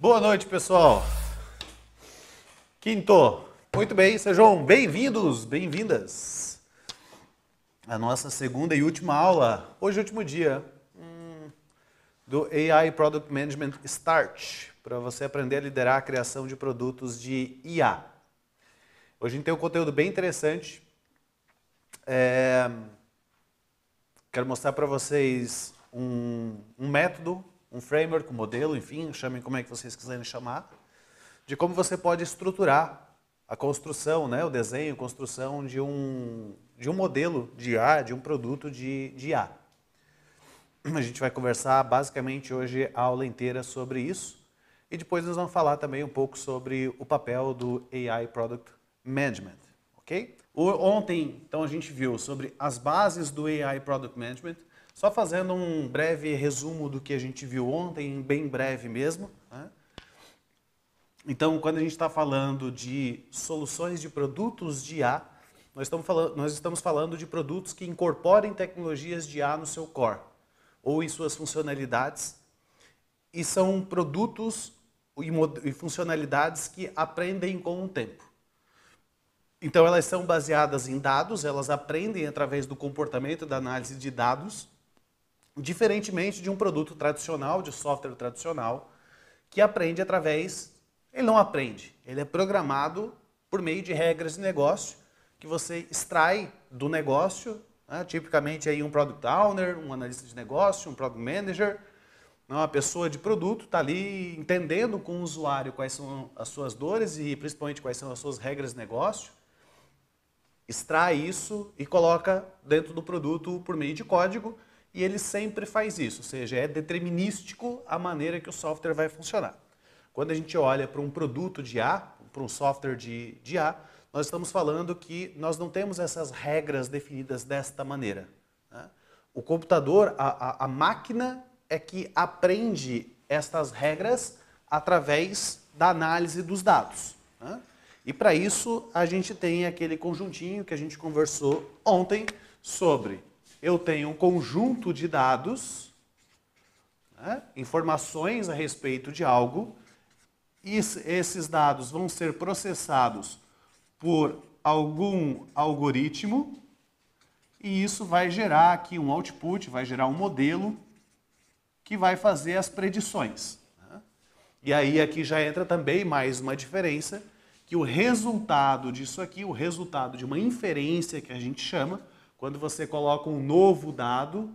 Boa noite, pessoal. Quinto. Muito bem, sejam bem-vindos, bem-vindas à nossa segunda e última aula. Hoje é o último dia do AI Product Management Start, para você aprender a liderar a criação de produtos de IA. Hoje a gente tem um conteúdo bem interessante. Quero mostrar para vocês um método, um framework, um modelo, enfim, chamem como é que vocês quiserem chamar, de como você pode estruturar a construção, né, o desenho, a construção de um modelo de IA, de um produto de IA. A gente vai conversar basicamente hoje a aula inteira sobre isso e depois nós vamos falar também um pouco sobre o papel do AI Product Management, ok? Ontem, então, a gente viu sobre as bases do AI Product Management, só fazendo um breve resumo do que a gente viu ontem, bem breve mesmo, né? Então, quando a gente está falando de soluções de produtos de IA, nós estamos falando de produtos que incorporem tecnologias de IA no seu core, ou em suas funcionalidades, e são produtos e funcionalidades que aprendem com o tempo. Então, elas são baseadas em dados, elas aprendem através do comportamento da análise de dados, diferentemente de um produto tradicional, de software tradicional, que aprende através... Ele não aprende, ele é programado por meio de regras de negócio que você extrai do negócio, né? Tipicamente aí um Product Owner, um analista de negócio, um Product Manager, uma pessoa de produto está ali entendendo com o usuário quais são as suas dores e principalmente quais são as suas regras de negócio, extrai isso e coloca dentro do produto por meio de código e ele sempre faz isso, ou seja, é determinístico a maneira que o software vai funcionar. Quando a gente olha para um produto de IA, para um software de IA, nós estamos falando que nós não temos essas regras definidas desta maneira, né? O computador, a máquina é que aprende estas regras através da análise dos dados, né? E para isso a gente tem aquele conjuntinho que a gente conversou ontem sobre eu tenho um conjunto de dados, né, informações a respeito de algo, e esses dados vão ser processados por algum algoritmo e isso vai gerar aqui um output, vai gerar um modelo que vai fazer as predições, né? E aí aqui já entra também mais uma diferença, que o resultado disso aqui, o resultado de uma inferência que a gente chama, quando você coloca um novo dado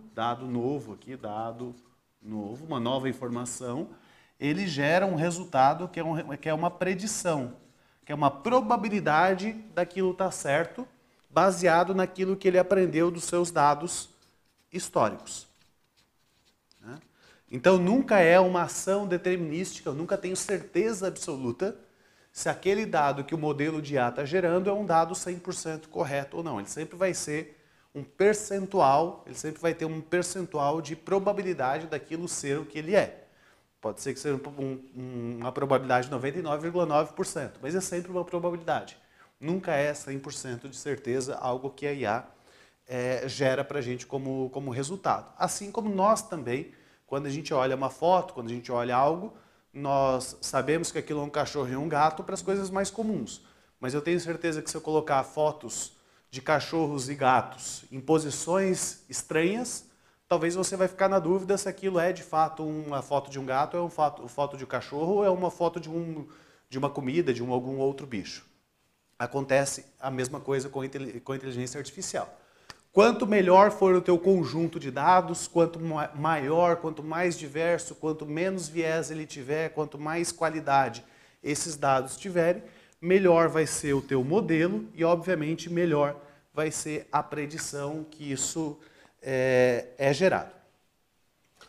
novo aqui, dado novo, uma nova informação, ele gera um resultado que é uma predição, que é uma probabilidade daquilo estar certo, baseado naquilo que ele aprendeu dos seus dados históricos, né? Então nunca é uma ação determinística, eu nunca tenho certeza absoluta se aquele dado que o modelo de IA está gerando é um dado 100% correto ou não. Ele sempre vai ser um percentual, ele sempre vai ter um percentual de probabilidade daquilo ser o que ele é. Pode ser que seja uma probabilidade de 99,9%, mas é sempre uma probabilidade. Nunca é 100% de certeza algo que a IA gera para a gente como resultado. Assim como nós também, quando a gente olha uma foto, quando a gente olha algo, nós sabemos que aquilo é um cachorro e um gato para as coisas mais comuns. Mas eu tenho certeza que se eu colocar fotos de cachorros e gatos em posições estranhas, talvez você vai ficar na dúvida se aquilo é de fato uma foto de um gato, é uma foto de um cachorro ou é uma foto de uma comida, de algum outro bicho. Acontece a mesma coisa com a inteligência artificial. Quanto melhor for o teu conjunto de dados, quanto maior, quanto mais diverso, quanto menos viés ele tiver, quanto mais qualidade esses dados tiverem, melhor vai ser o teu modelo e, obviamente, melhor vai ser a predição que isso é gerado.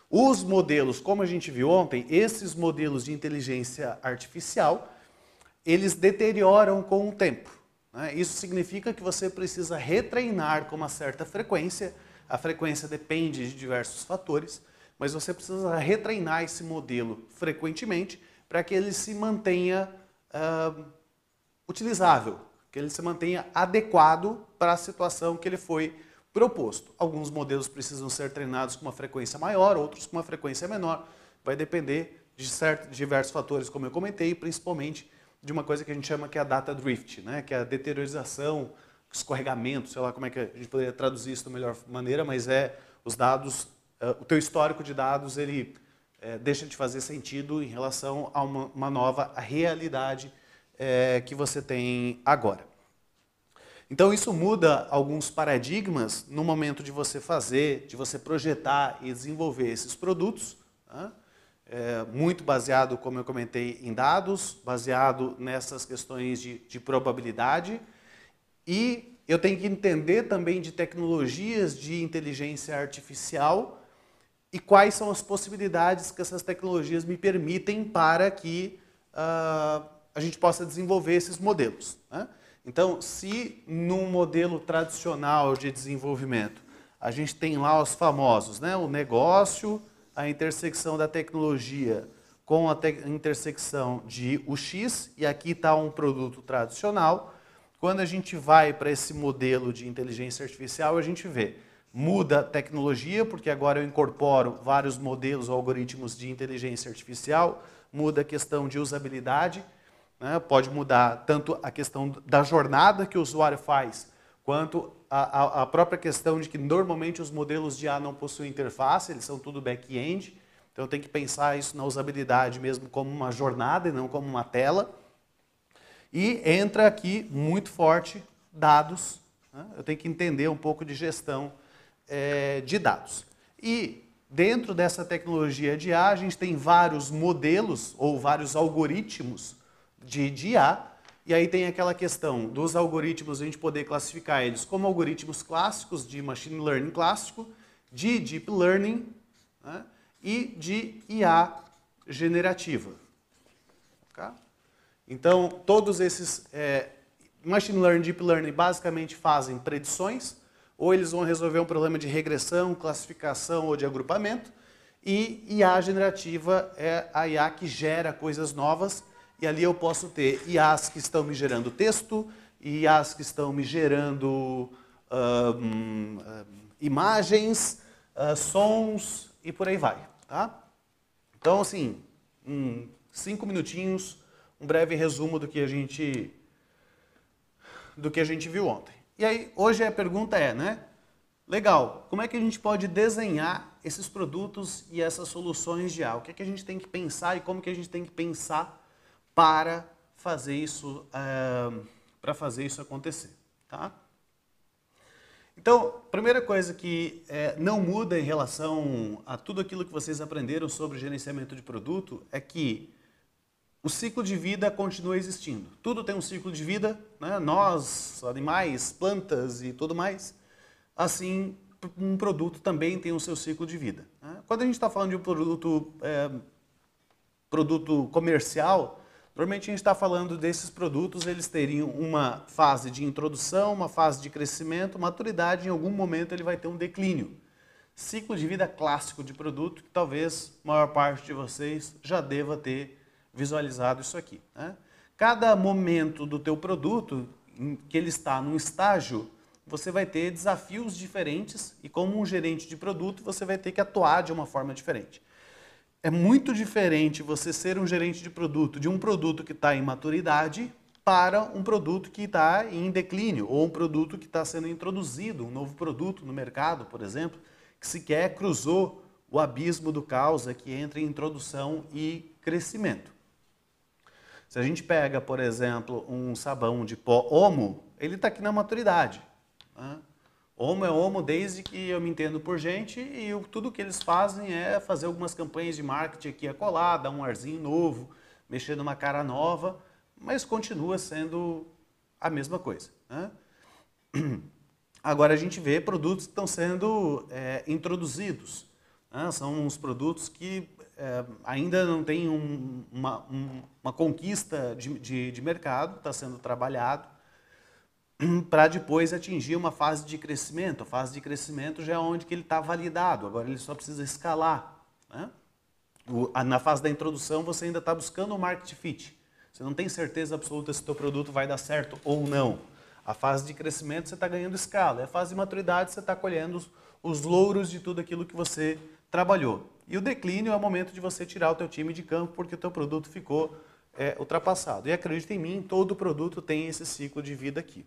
Os modelos, como a gente viu ontem, esses modelos de inteligência artificial, eles deterioram com o tempo, né? Isso significa que você precisa retreinar com uma certa frequência, a frequência depende de diversos fatores, mas você precisa retreinar esse modelo frequentemente para que ele se mantenha utilizável, que ele se mantenha adequado para a situação que ele foi proposto. Alguns modelos precisam ser treinados com uma frequência maior, outros com uma frequência menor. Vai depender de diversos fatores, como eu comentei, principalmente de uma coisa que a gente chama que é a data drift, né? Que é a deteriorização, escorregamento, sei lá como é que a gente poderia traduzir isso da melhor maneira, mas é os dados, o teu histórico de dados, ele deixa de fazer sentido em relação a uma nova realidade que você tem agora. Então isso muda alguns paradigmas no momento de você fazer, de você projetar e desenvolver esses produtos, né? Muito baseado, como eu comentei, em dados, baseado nessas questões de probabilidade. E eu tenho que entender também de tecnologias de inteligência artificial e quais são as possibilidades que essas tecnologias me permitem para que a gente possa desenvolver esses modelos, né? Então, se num modelo tradicional de desenvolvimento, a gente tem lá os famosos, né? O negócio, a intersecção da tecnologia com a intersecção de o X, e aqui está um produto tradicional. Quando a gente vai para esse modelo de inteligência artificial, a gente vê, muda a tecnologia, porque agora eu incorporo vários modelos ou algoritmos de inteligência artificial, muda a questão de usabilidade, né? Pode mudar tanto a questão da jornada que o usuário faz, quanto a própria questão de que normalmente os modelos de IA não possuem interface, eles são tudo back-end, então tem que pensar isso na usabilidade mesmo como uma jornada e não como uma tela. E entra aqui muito forte dados, né? Eu tenho que entender um pouco de gestão de dados. E dentro dessa tecnologia de IA, a gente tem vários modelos ou vários algoritmos de IA, e aí tem aquela questão dos algoritmos, a gente poder classificar eles como algoritmos clássicos, de machine learning clássico, de deep learning, né? E de IA generativa. Tá? Então, todos esses machine learning, deep learning basicamente fazem predições, ou eles vão resolver um problema de regressão, classificação ou de agrupamento, e IA generativa é a IA que gera coisas novas, e ali eu posso ter IAs que estão me gerando texto, IAs que estão me gerando imagens, sons e por aí vai. Tá? Então, assim, 5 minutinhos, um breve resumo do que a gente viu ontem. E aí, hoje a pergunta é, né? Legal, como é que a gente pode desenhar esses produtos e essas soluções de IA? O que é que a gente tem que pensar e como que a gente tem que pensar para fazer isso acontecer, tá? Então, primeira coisa que não muda em relação a tudo aquilo que vocês aprenderam sobre gerenciamento de produto é que o ciclo de vida continua existindo. Tudo tem um ciclo de vida, né? Nós, animais, plantas e tudo mais. Assim, um produto também tem o seu ciclo de vida, né? Quando a gente está falando de um produto comercial, normalmente a gente está falando desses produtos, eles teriam uma fase de introdução, uma fase de crescimento, maturidade, em algum momento ele vai ter um declínio. Ciclo de vida clássico de produto, que talvez a maior parte de vocês já deva ter visualizado isso aqui, né? Cada momento do teu produto, em que ele está num estágio, você vai ter desafios diferentes e como um gerente de produto, você vai ter que atuar de uma forma diferente. É muito diferente você ser um gerente de produto de um produto que está em maturidade para um produto que está em declínio ou um produto que está sendo introduzido, um novo produto no mercado, por exemplo, que sequer cruzou o abismo do caos que entra em introdução e crescimento. Se a gente pega, por exemplo, um sabão de pó Omo, ele está aqui na maturidade, né? Omo é Omo desde que eu me entendo por gente e tudo que eles fazem é fazer algumas campanhas de marketing aqui e acolá, dar um arzinho novo, mexer numa cara nova, mas continua sendo a mesma coisa, né? Agora a gente vê produtos que estão sendo introduzidos, né? São uns produtos que ainda não tem uma conquista de mercado, está sendo trabalhado, para depois atingir uma fase de crescimento. A fase de crescimento já é onde que ele está validado, agora ele só precisa escalar, né? Na fase da introdução você ainda está buscando o market fit, você não tem certeza absoluta se o teu produto vai dar certo ou não. A fase de crescimento você está ganhando escala, e a fase de maturidade você está colhendo os louros de tudo aquilo que você trabalhou. E o declínio é o momento de você tirar o teu time de campo porque o teu produto ficou ultrapassado. E acredita em mim, todo produto tem esse ciclo de vida aqui.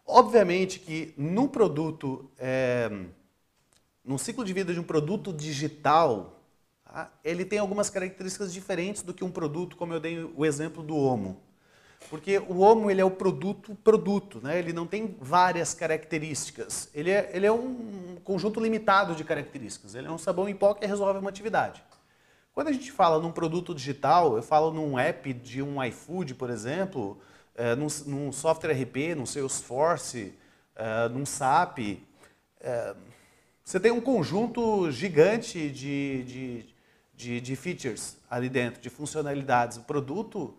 Obviamente que no produto, no ciclo de vida de um produto digital, tá, ele tem algumas características diferentes do que um produto, como eu dei o exemplo do Omo. Porque o Omo ele é o produto, né? Ele não tem várias características. Ele é um conjunto limitado de características. Ele é um sabão em pó que resolve uma atividade. Quando a gente fala num produto digital, eu falo num app de um iFood, por exemplo, num software RP, num Salesforce, num SAP, você tem um conjunto gigante de features ali dentro, de funcionalidades. O produto,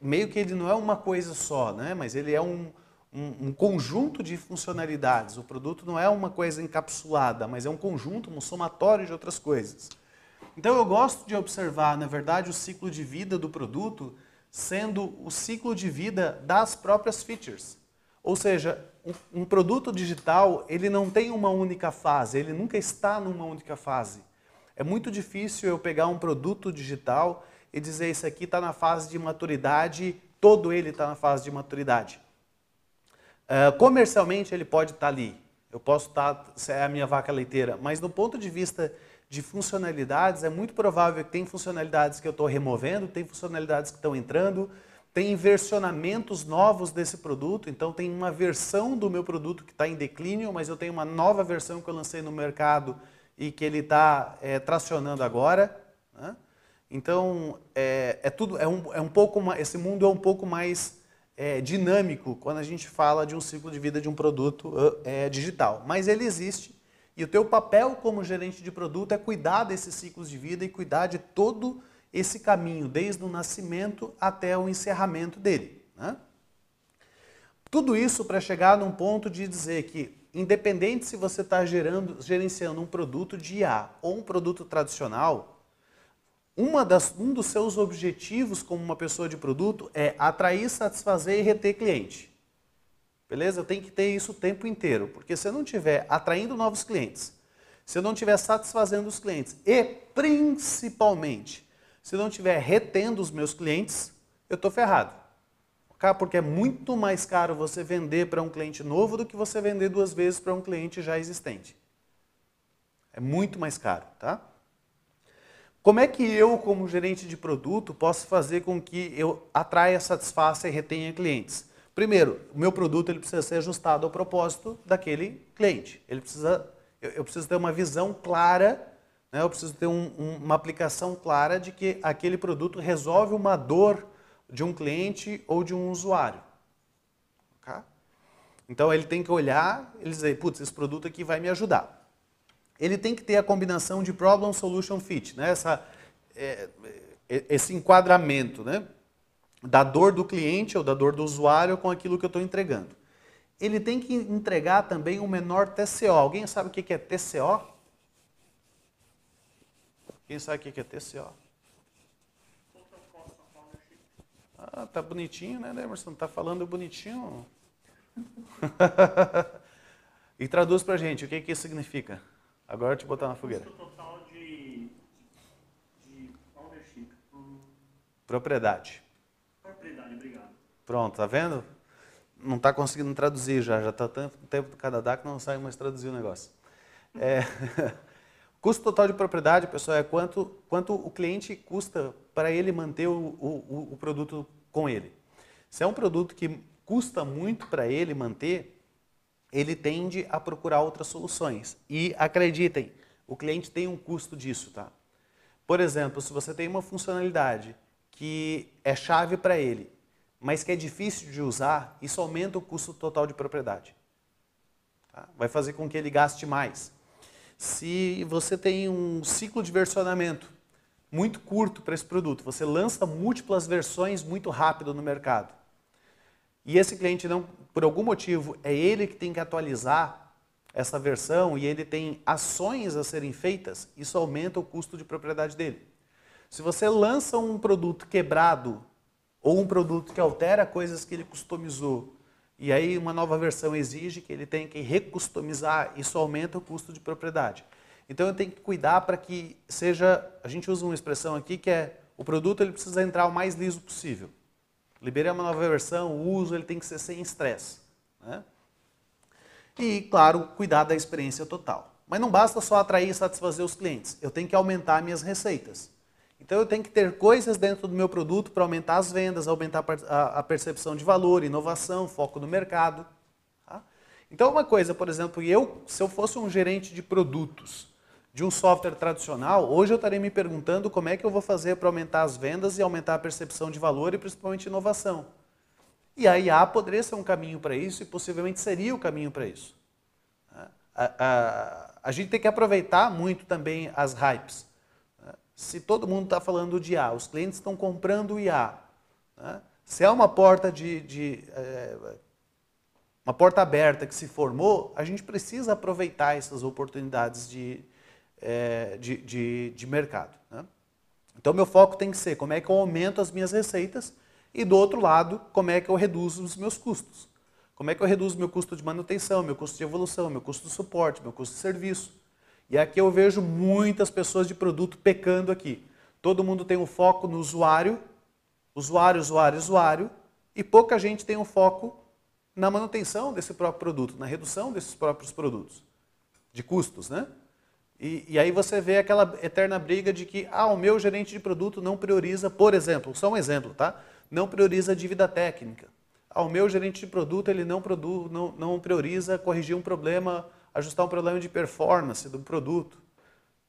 meio que ele não é uma coisa só, né? Mas ele é um conjunto de funcionalidades. O produto não é uma coisa encapsulada, mas é um conjunto, um somatório de outras coisas. Então eu gosto de observar, na verdade, o ciclo de vida do produto sendo o ciclo de vida das próprias features. Ou seja, um produto digital, ele não tem uma única fase, ele nunca está numa única fase. É muito difícil eu pegar um produto digital e dizer isso aqui está na fase de maturidade, todo ele está na fase de maturidade. Comercialmente ele pode estar ali, eu posso estar, se é a minha vaca leiteira, mas do ponto de vista de funcionalidades, é muito provável que tem funcionalidades que eu estou removendo, tem funcionalidades que estão entrando, tem versionamentos novos desse produto, então tem uma versão do meu produto que está em declínio, mas eu tenho uma nova versão que eu lancei no mercado e que ele está tracionando agora, né? Então, esse mundo é um pouco mais dinâmico quando a gente fala de um ciclo de vida de um produto digital, mas ele existe. E o teu papel como gerente de produto é cuidar desses ciclos de vida e cuidar de todo esse caminho, desde o nascimento até o encerramento dele, né? Tudo isso para chegar num ponto de dizer que, independente se você está gerenciando um produto de IA ou um produto tradicional, um dos seus objetivos como uma pessoa de produto é atrair, satisfazer e reter cliente. Beleza? Eu tenho que ter isso o tempo inteiro, porque se eu não estiver atraindo novos clientes, se eu não estiver satisfazendo os clientes e, principalmente, se eu não estiver retendo os meus clientes, eu estou ferrado. Porque é muito mais caro você vender para um cliente novo do que você vender 2 vezes para um cliente já existente. É muito mais caro, tá? Como é que eu, como gerente de produto, posso fazer com que eu atraia, satisfaça e retenha clientes? Primeiro, o meu produto ele precisa ser ajustado ao propósito daquele cliente. Eu preciso ter uma visão clara, né? Eu preciso ter uma aplicação clara de que aquele produto resolve uma dor de um cliente ou de um usuário. Okay? Então ele tem que olhar e dizer, putz, esse produto aqui vai me ajudar. Ele tem que ter a combinação de Problem Solution Fit, né? Esse enquadramento, né? Da dor do cliente ou da dor do usuário com aquilo que eu estou entregando. Ele tem que entregar também um menor TCO. Alguém sabe o que é TCO? Quem sabe o que é TCO? Ah, tá bonitinho, né, Emerson? Tá falando bonitinho. E traduz pra gente, o que isso significa? Agora eu te botar na fogueira. Custo total de ownership. Propriedade. Propriedade, obrigado. Pronto, tá vendo? Não está conseguindo traduzir já está tanto tempo do Canadá que não sai mais traduzir o negócio. Custo total de propriedade, pessoal, é quanto o cliente custa para ele manter o produto com ele. Se é um produto que custa muito para ele manter, ele tende a procurar outras soluções. E acreditem, o cliente tem um custo disso, tá? Por exemplo, se você tem uma funcionalidade que é chave para ele, mas que é difícil de usar, isso aumenta o custo total de propriedade. Tá? Vai fazer com que ele gaste mais. Se você tem um ciclo de versionamento muito curto para esse produto, você lança múltiplas versões muito rápido no mercado, e esse cliente, não, por algum motivo, é ele que tem que atualizar essa versão e ele tem ações a serem feitas, isso aumenta o custo de propriedade dele. Se você lança um produto quebrado ou um produto que altera coisas que ele customizou e aí uma nova versão exige que ele tenha que recustomizar, isso aumenta o custo de propriedade. Então eu tenho que cuidar para que seja, a gente usa uma expressão aqui que é, o produto ele precisa entrar o mais liso possível. Liberei uma nova versão, o uso ele tem que ser sem estresse, né? E, claro, cuidar da experiência total. Mas não basta só atrair e satisfazer os clientes, eu tenho que aumentar minhas receitas. Então eu tenho que ter coisas dentro do meu produto para aumentar as vendas, aumentar a percepção de valor, inovação, foco no mercado. Tá? Então uma coisa, por exemplo, se eu fosse um gerente de produtos de um software tradicional, hoje eu estaria me perguntando como é que eu vou fazer para aumentar as vendas e aumentar a percepção de valor e principalmente inovação. E a IA poderia ser um caminho para isso e possivelmente seria o caminho para isso. A gente tem que aproveitar muito também as hypes. Se todo mundo está falando de IA, os clientes estão comprando IA, né? Se é uma porta uma porta aberta que se formou, a gente precisa aproveitar essas oportunidades de mercado, né? Então meu foco tem que ser como é que eu aumento as minhas receitas e do outro lado, como é que eu reduzo os meus custos. Como é que eu reduzo meu custo de manutenção, meu custo de evolução, meu custo de suporte, meu custo de serviço. E aqui eu vejo muitas pessoas de produto pecando aqui. Todo mundo tem um foco no usuário, usuário, e pouca gente tem um foco na manutenção desse próprio produto, na redução desses próprios produtos, de custos, né? E aí você vê aquela eterna briga de que o meu gerente de produto não prioriza, por exemplo, só um exemplo, tá? Não prioriza a dívida técnica. O meu gerente de produto ele não prioriza corrigir um problema, ajustar um problema de performance do produto.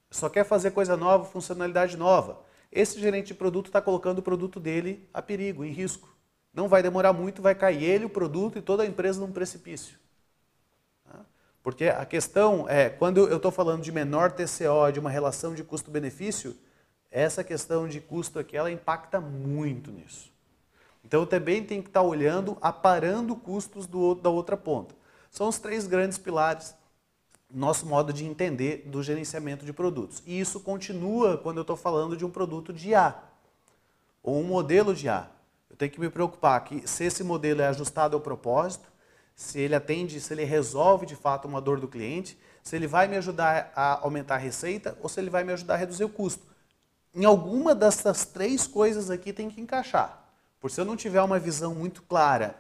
Só quer fazer coisa nova, funcionalidade nova. Esse gerente de produto está colocando o produto dele a perigo, em risco. Não vai demorar muito, vai cair ele, o produto e toda a empresa num precipício. Porque a questão é, quando eu estou falando de menor TCO, de uma relação de custo-benefício, essa questão de custo aqui, ela impacta muito nisso. Então eu também tenho que estar olhando, aparando custos da outra ponta. São os 3 grandes pilares do nosso modo de entender do gerenciamento de produtos. E isso continua quando eu estou falando de um produto de IA, ou um modelo de IA. Eu tenho que me preocupar que se esse modelo é ajustado ao propósito, se ele atende, se ele resolve de fato uma dor do cliente, se ele vai me ajudar a aumentar a receita ou se ele vai me ajudar a reduzir o custo. Em alguma dessas 3 coisas aqui tem que encaixar. Por se eu não tiver uma visão muito clara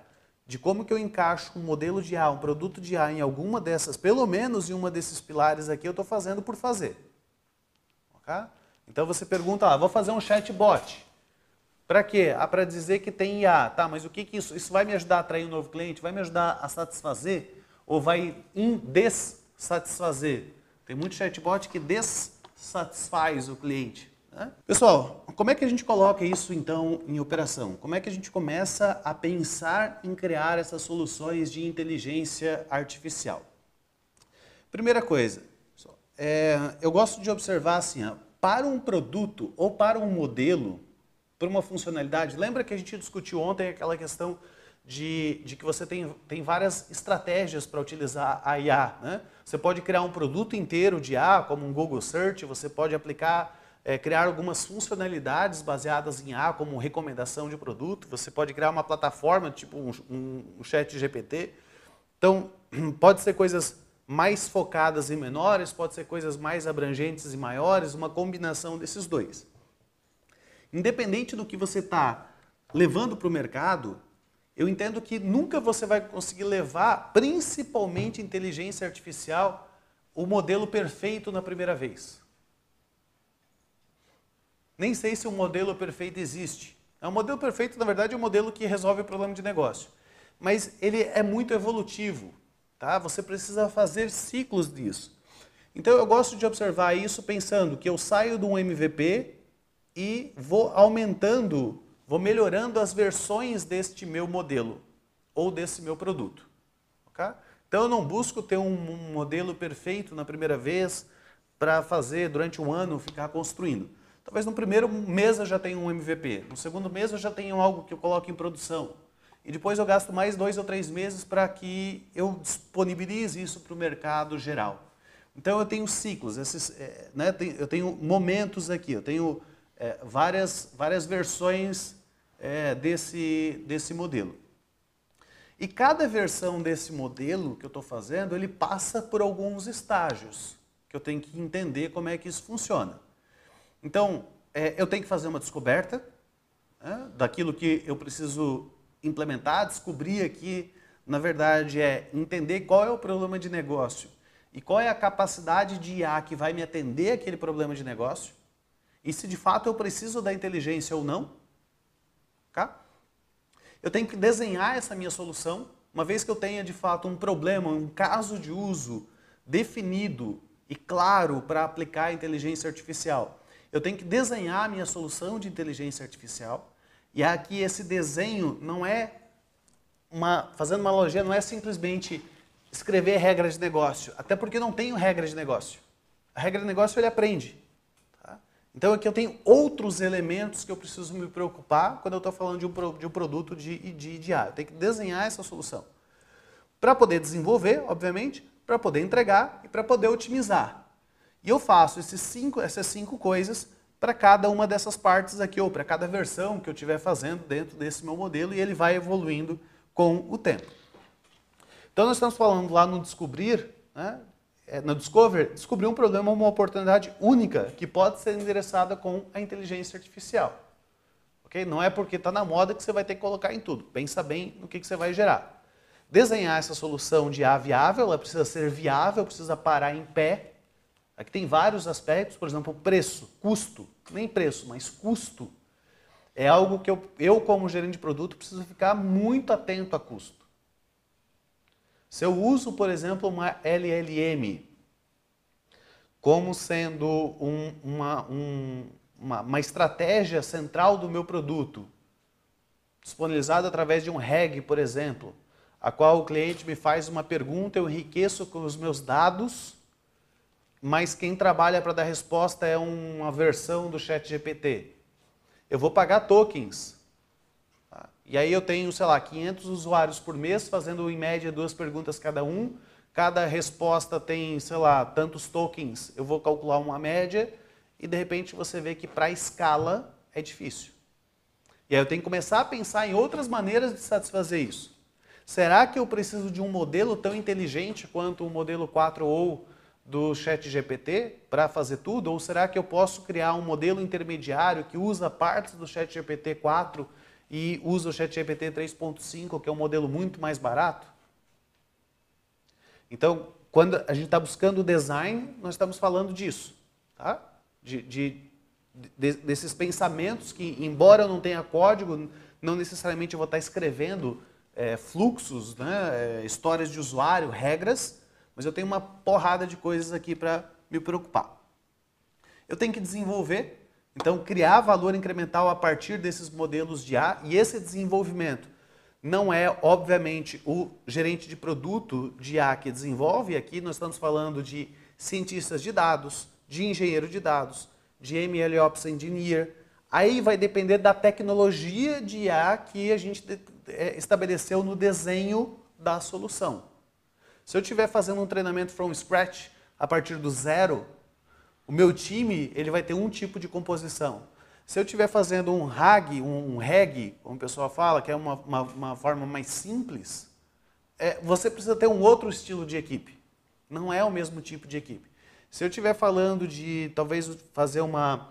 de como que eu encaixo um modelo de IA, um produto de IA em alguma dessas, pelo menos em uma desses pilares aqui, eu estou fazendo por fazer. Okay? Então você pergunta, vou fazer um chatbot. Para quê? Para dizer que tem IA. Tá, mas o que isso vai me ajudar a atrair um novo cliente? Vai me ajudar a satisfazer? Ou vai dessatisfazer? Tem muito chatbot que dessatisfaz o cliente. Pessoal, como é que a gente coloca isso então em operação? Como é que a gente começa a pensar em criar essas soluções de inteligência artificial? Primeira coisa, eu gosto de observar assim, para um produto ou para um modelo, para uma funcionalidade, lembra que a gente discutiu ontem aquela questão de que você tem várias estratégias para utilizar a IA, né? Você pode criar um produto inteiro de IA, como um Google Search, você pode aplicar criar algumas funcionalidades baseadas em IA, como recomendação de produto. Você pode criar uma plataforma, tipo um chat GPT. Então, pode ser coisas mais focadas e menores, pode ser coisas mais abrangentes e maiores, uma combinação desses dois. Independente do que você está levando para o mercado, eu entendo que nunca você vai conseguir levar, principalmente inteligência artificial, o modelo perfeito na primeira vez. Nem sei se um modelo perfeito existe. Um modelo perfeito, na verdade, é um modelo que resolve o problema de negócio. Mas ele é muito evolutivo, tá? Você precisa fazer ciclos disso. Então eu gosto de observar isso pensando que eu saio de um MVP e vou aumentando, vou melhorando as versões deste meu modelo ou desse meu produto. Okay? Então eu não busco ter um modelo perfeito na primeira vez para fazer durante um ano, ficar construindo. Talvez no primeiro mês eu já tenha um MVP, no segundo mês eu já tenha algo que eu coloque em produção. E depois eu gasto mais 2 ou 3 meses para que eu disponibilize isso para o mercado geral. Então eu tenho ciclos, eu tenho momentos aqui, eu tenho várias versões desse modelo. E cada versão desse modelo que eu estou fazendo, ele passa por alguns estágios, que que eu tenho que entender como é que isso funciona. Então, eu tenho que fazer uma descoberta, né, daquilo que eu preciso implementar, descobrir aqui, na verdade, entender qual é o problema de negócio e qual é a capacidade de IA que vai me atender aquele problema de negócio e se de fato eu preciso da inteligência ou não. Tá? Eu tenho que desenhar essa minha solução, uma vez que eu tenha de fato um problema, um caso de uso definido e claro para aplicar a inteligência artificial. Eu tenho que desenhar a minha solução de inteligência artificial e aqui esse desenho não é fazendo uma analogia, não é simplesmente escrever regras de negócio, até porque não tenho regra de negócio. A regra de negócio ele aprende. Tá? Então aqui eu tenho outros elementos que eu preciso me preocupar quando eu estou falando de um produto de IA. Eu tenho que desenhar essa solução. Para poder desenvolver, obviamente, para poder entregar e para poder otimizar. E eu faço essas cinco coisas para cada uma dessas partes aqui, ou para cada versão que eu estiver fazendo dentro desse meu modelo, e ele vai evoluindo com o tempo. Então nós estamos falando lá no descobrir, né, no Discover, descobrir um problema, uma oportunidade única que pode ser endereçada com a inteligência artificial. Okay? Não é porque está na moda que você vai ter que colocar em tudo. Pensa bem no que você vai gerar. Desenhar essa solução de IA viável, ela precisa ser viável, precisa parar em pé. Aqui tem vários aspectos, por exemplo, preço, custo, nem preço, mas custo. É algo que eu como gerente de produto, preciso ficar muito atento a custo. Se eu uso, por exemplo, uma LLM como sendo uma estratégia central do meu produto, disponibilizada através de um RAG, por exemplo, a qual o cliente me faz uma pergunta, eu enriqueço com os meus dados, mas quem trabalha para dar resposta é uma versão do ChatGPT. Eu vou pagar tokens. Tá? E aí eu tenho, sei lá, 500 usuários por mês, fazendo em média 2 perguntas cada um. Cada resposta tem, sei lá, tantos tokens. Eu vou calcular uma média e de repente você vê que para escala é difícil. E aí eu tenho que começar a pensar em outras maneiras de satisfazer isso. Será que eu preciso de um modelo tão inteligente quanto o modelo 4o do ChatGPT para fazer tudo? Ou será que eu posso criar um modelo intermediário que usa partes do ChatGPT 4 e usa o ChatGPT 3.5, que é um modelo muito mais barato? Então, quando a gente está buscando design, nós estamos falando disso. Tá? Desses pensamentos que, embora eu não tenha código, não necessariamente eu vou estar escrevendo fluxos, né, histórias de usuário, regras, mas eu tenho uma porrada de coisas aqui para me preocupar. Eu tenho que desenvolver, então criar valor incremental a partir desses modelos de IA, e esse desenvolvimento não é, obviamente, o gerente de produto de IA que desenvolve. Aqui nós estamos falando de cientistas de dados, de engenheiro de dados, de MLOps Engineer. Aí vai depender da tecnologia de IA que a gente estabeleceu no desenho da solução. Se eu estiver fazendo um treinamento from scratch, a partir do zero, o meu time ele vai ter um tipo de composição. Se eu estiver fazendo um RAG, como o pessoal fala, que é uma forma mais simples, você precisa ter um outro estilo de equipe. Não é o mesmo tipo de equipe. Se eu estiver falando de talvez fazer uma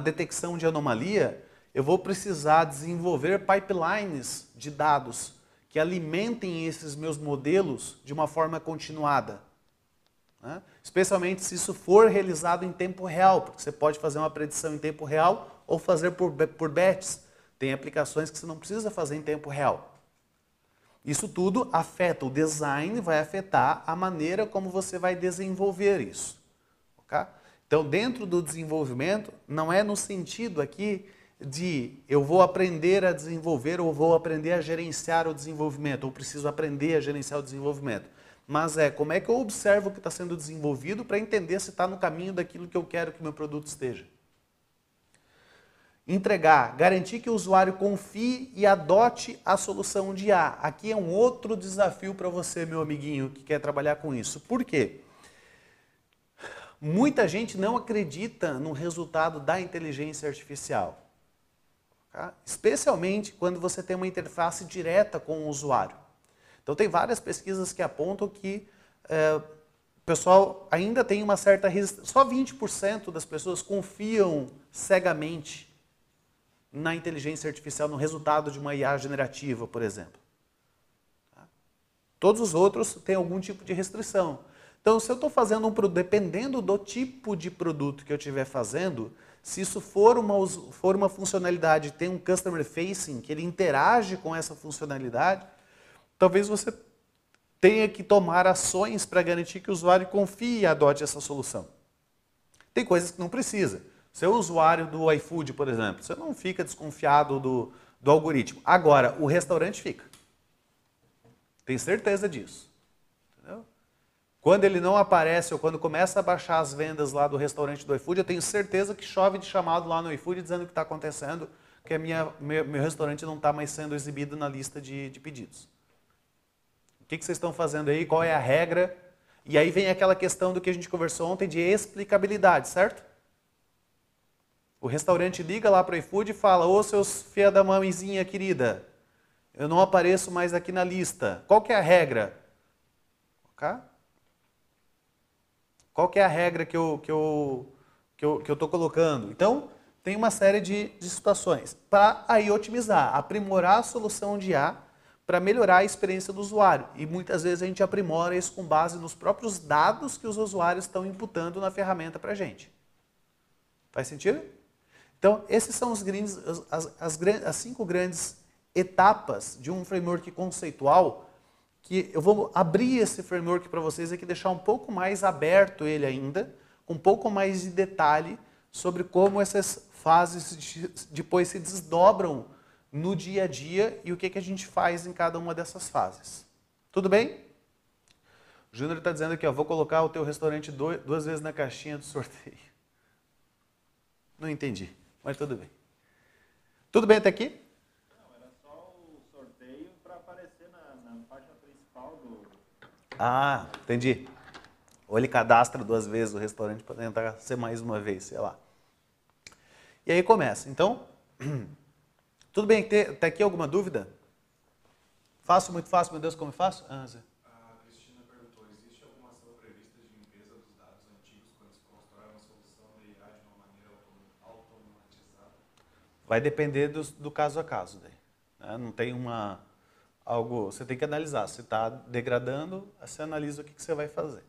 detecção de anomalia, eu vou precisar desenvolver pipelines de dados que alimentem esses meus modelos de uma forma continuada. Né? Especialmente se isso for realizado em tempo real, porque você pode fazer uma predição em tempo real ou fazer por batches. Tem aplicações que você não precisa fazer em tempo real. Isso tudo afeta o design, vai afetar a maneira como você vai desenvolver isso. Okay? Então, dentro do desenvolvimento, não é no sentido aqui de eu vou aprender a desenvolver ou vou aprender a gerenciar o desenvolvimento, ou preciso aprender a gerenciar o desenvolvimento. Mas como é que eu observo o que está sendo desenvolvido para entender se está no caminho daquilo que eu quero que o meu produto esteja. Entregar, garantir que o usuário confie e adote a solução de IA. Aqui é um outro desafio para você, meu amiguinho, que quer trabalhar com isso. Por quê? Muita gente não acredita no resultado da inteligência artificial. Tá? Especialmente quando você tem uma interface direta com o usuário. Então tem várias pesquisas que apontam que pessoal ainda tem uma certa resistência. Só 20% das pessoas confiam cegamente na inteligência artificial, no resultado de uma IA generativa, por exemplo. Todos os outros têm algum tipo de restrição. Então, se eu estou fazendo um produto, dependendo do tipo de produto que eu estiver fazendo, se isso for uma funcionalidade, tem um customer facing, que ele interage com essa funcionalidade, talvez você tenha que tomar ações para garantir que o usuário confie e adote essa solução. Tem coisas que não precisa. Se é o usuário do iFood, por exemplo, você não fica desconfiado do algoritmo. Agora, o restaurante fica. Tenho certeza disso. Entendeu? Quando ele não aparece ou quando começa a baixar as vendas lá do restaurante do iFood, eu tenho certeza que chove de chamado lá no iFood dizendo o que está acontecendo, que meu restaurante não está mais sendo exibido na lista de pedidos. O que vocês estão fazendo aí? Qual é a regra? E aí vem aquela questão do que a gente conversou ontem de explicabilidade, certo? O restaurante liga lá para o iFood e fala: ô seus filha da mamizinha querida, eu não apareço mais aqui na lista. Qual que é a regra? Okay? Qual que é a regra que eu estou colocando? Então, tem uma série de situações para aí otimizar, aprimorar a solução de IA para melhorar a experiência do usuário. E muitas vezes a gente aprimora isso com base nos próprios dados que os usuários estão imputando na ferramenta para a gente. Faz sentido? Então, esses são as 5 grandes etapas de um framework conceitual, que eu vou abrir esse framework para vocês aqui, deixar um pouco mais aberto ele ainda, com um pouco mais de detalhe sobre como essas fases depois se desdobram no dia a dia e o que a gente faz em cada uma dessas fases. Tudo bem? O Júnior está dizendo aqui, ó, vou colocar o teu restaurante 2 vezes na caixinha do sorteio. Não entendi, mas tudo bem. Tudo bem até aqui? Não, era só o sorteio para aparecer na página principal do... Ah, entendi. Ou ele cadastra 2 vezes o restaurante para tentar ser mais uma vez, sei lá. E aí começa. Então, tudo bem? Até aqui alguma dúvida? Fácil, muito fácil, meu Deus, como é fácil? Zé. A Cristina perguntou, existe alguma ação prevista de limpeza dos dados antigos quando se constrói uma solução de IA de uma maneira automatizada? Vai depender do caso a caso. Daí, né? Não tem algo... Você tem que analisar. Se está degradando, você analisa o que você vai fazer.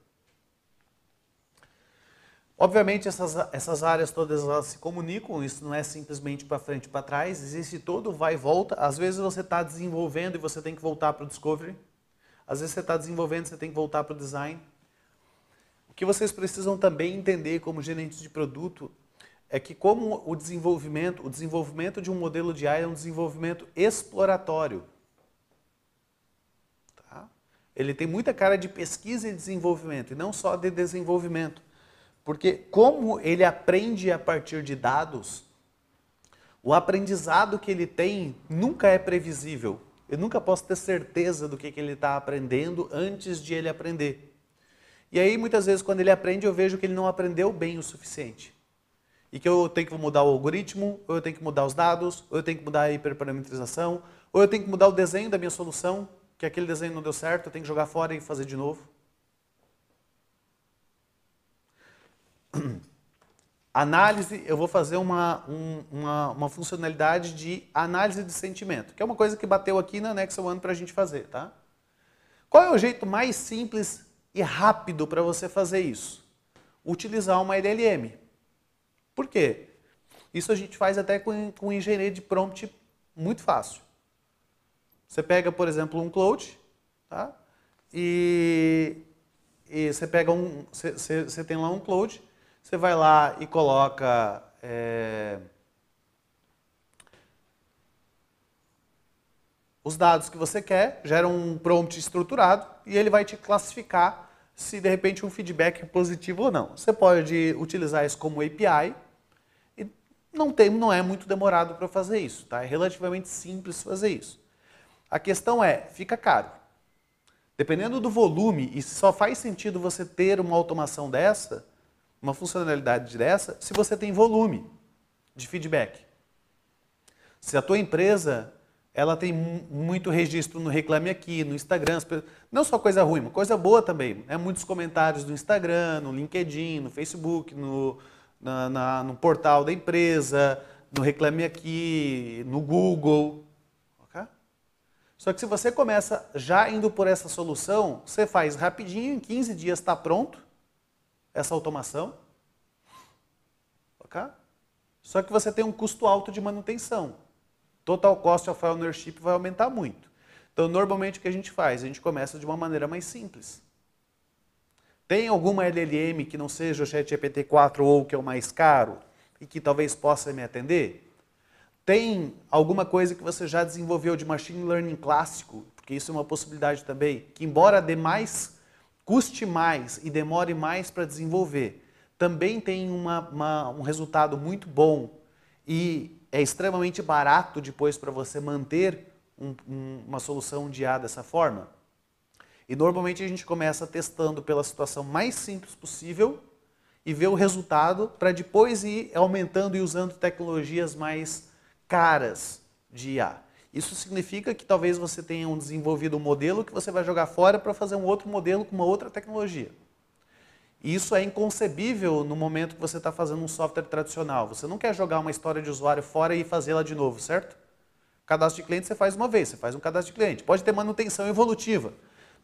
Obviamente, essas áreas todas elas se comunicam, isso não é simplesmente para frente e para trás, existe todo vai e volta. Às vezes você está desenvolvendo e você tem que voltar para o discovery. Às vezes você está desenvolvendo e você tem que voltar para o design. O que vocês precisam também entender como gerentes de produto é que como o desenvolvimento de um modelo de AI é um desenvolvimento exploratório. Tá? Ele tem muita cara de pesquisa e desenvolvimento, e não só de desenvolvimento. Porque como ele aprende a partir de dados, o aprendizado que ele tem nunca é previsível. Eu nunca posso ter certeza do que ele está aprendendo antes de ele aprender. E aí, muitas vezes, quando ele aprende, eu vejo que ele não aprendeu bem o suficiente. E que eu tenho que mudar o algoritmo, ou eu tenho que mudar os dados, ou eu tenho que mudar a hiperparametrização, ou eu tenho que mudar o desenho da minha solução, que aquele desenho não deu certo, eu tenho que jogar fora e fazer de novo. Análise, eu vou fazer uma funcionalidade de análise de sentimento, que é uma coisa que bateu aqui na Nexo One para a gente fazer, tá? Qual é o jeito mais simples e rápido para você fazer isso? Utilizar uma LLM. Por quê? Isso a gente faz até com engenharia de prompt muito fácil. Você pega, por exemplo, um Claude, tá? E você pega você tem lá um Claude. Você vai lá e coloca os dados que você quer, gera um prompt estruturado e ele vai te classificar se de repente um feedback é positivo ou não. Você pode utilizar isso como API e não é muito demorado para fazer isso, tá? É relativamente simples fazer isso. A questão é, fica caro. Dependendo do volume, e só faz sentido você ter uma automação dessa, uma funcionalidade dessa, se você tem volume de feedback. Se a tua empresa ela tem muito registro no Reclame Aqui, no Instagram, não só coisa ruim, mas coisa boa também. Né? Muitos comentários no Instagram, no LinkedIn, no Facebook, no portal da empresa, no Reclame Aqui, no Google. Okay? Só que se você começa já indo por essa solução, você faz rapidinho, em 15 dias está pronto essa automação. Okay? Só que você tem um custo alto de manutenção. Total cost of ownership vai aumentar muito. Então, normalmente o que a gente faz? A gente começa de uma maneira mais simples. Tem alguma LLM que não seja o ChatGPT 4 ou que é o mais caro e que talvez possa me atender? Tem alguma coisa que você já desenvolveu de machine learning clássico, porque isso é uma possibilidade também, que embora dê mais, custe mais e demore mais para desenvolver, também tem um resultado muito bom e é extremamente barato depois para você manter uma solução de IA dessa forma. E normalmente a gente começa testando pela situação mais simples possível e ver o resultado para depois ir aumentando e usando tecnologias mais caras de IA. Isso significa que talvez você tenha desenvolvido um modelo que você vai jogar fora para fazer um outro modelo com uma outra tecnologia. E isso é inconcebível no momento que você está fazendo um software tradicional. Você não quer jogar uma história de usuário fora e fazê-la de novo, certo? Cadastro de cliente você faz uma vez, você faz um cadastro de cliente. Pode ter manutenção evolutiva.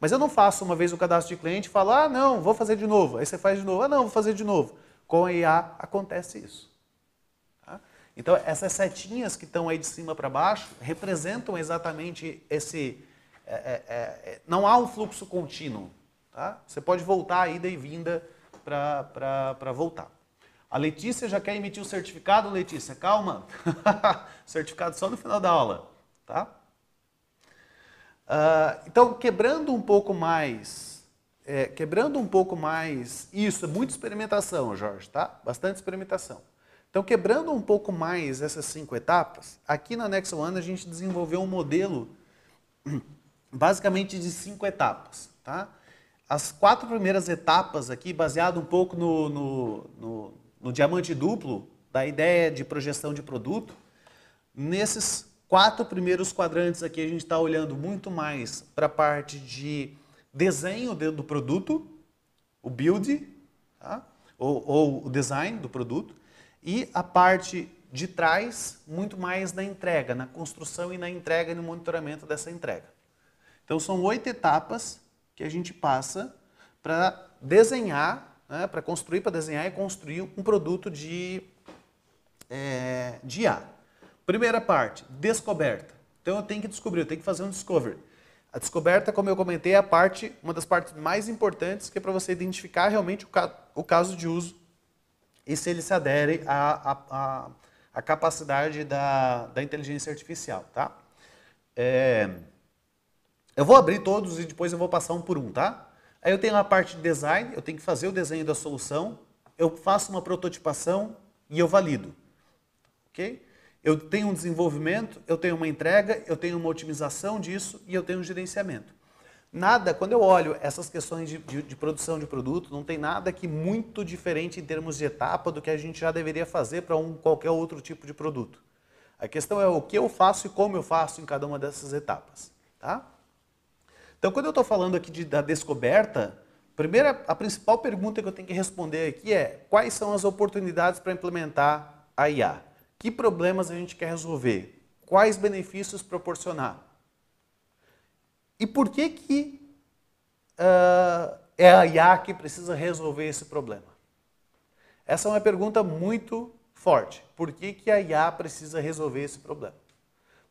Mas eu não faço uma vez o cadastro de cliente e falo, ah, não, vou fazer de novo. Aí você faz de novo, ah, não, vou fazer de novo. Com a IA acontece isso. Tá? Então, essas setinhas que estão aí de cima para baixo representam exatamente esse... não há um fluxo contínuo. Tá? Você pode voltar a ida e vinda para voltar. A Letícia já quer emitir o certificado, Letícia, calma. Certificado só no final da aula. Tá? Então, quebrando um pouco mais, isso é muita experimentação, Jorge, tá? Bastante experimentação. Então, quebrando um pouco mais essas 5 etapas, aqui na Nexo One a gente desenvolveu um modelo basicamente de 5 etapas, tá? As 4 primeiras etapas aqui, baseado um pouco no diamante duplo, da ideia de projeção de produto, nesses 4 primeiros quadrantes aqui a gente está olhando muito mais para a parte de desenho do produto, o build, tá? ou o design do produto, e a parte de trás muito mais na entrega, na construção e na entrega e no monitoramento dessa entrega. Então são 8 etapas que a gente passa para desenhar, né, para desenhar e construir um produto de IA. Primeira parte, descoberta. Então eu tenho que descobrir, eu tenho que fazer um discovery. A descoberta, como eu comentei, é uma das partes mais importantes, que é para você identificar realmente o caso de uso e se ele se adere à capacidade da inteligência artificial. Tá? Eu vou abrir todos e depois eu vou passar um por um, tá? Aí eu tenho a parte de design, eu tenho que fazer o desenho da solução, eu faço uma prototipação e eu valido. Ok? Eu tenho um desenvolvimento, eu tenho uma entrega, eu tenho uma otimização disso e eu tenho um gerenciamento. Nada, quando eu olho essas questões de produção de produto, não tem nada aqui muito diferente em termos de etapa do que a gente já deveria fazer para qualquer outro tipo de produto. A questão é o que eu faço e como eu faço em cada uma dessas etapas. Tá? Então, quando eu estou falando aqui da descoberta, a principal pergunta que eu tenho que responder aqui é: quais são as oportunidades para implementar a IA? Que problemas a gente quer resolver? Quais benefícios proporcionar? E por que é a IA que precisa resolver esse problema? Essa é uma pergunta muito forte. Por que a IA precisa resolver esse problema?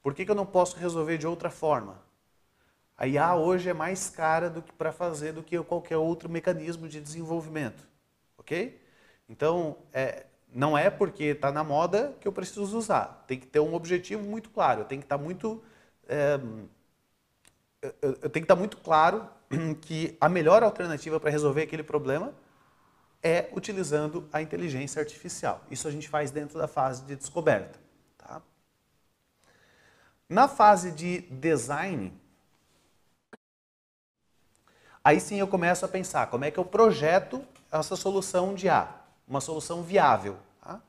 Por que eu não posso resolver de outra forma? A IA hoje é mais cara para fazer do que qualquer outro mecanismo de desenvolvimento. Ok? Então, não é porque está na moda que eu preciso usar. Tem que ter um objetivo muito claro. Eu tenho que estar muito claro que a melhor alternativa para resolver aquele problema é utilizando a inteligência artificial. Isso a gente faz dentro da fase de descoberta. Tá? Na fase de design, aí sim eu começo a pensar como é que eu projeto essa solução de IA, uma solução viável. Tá?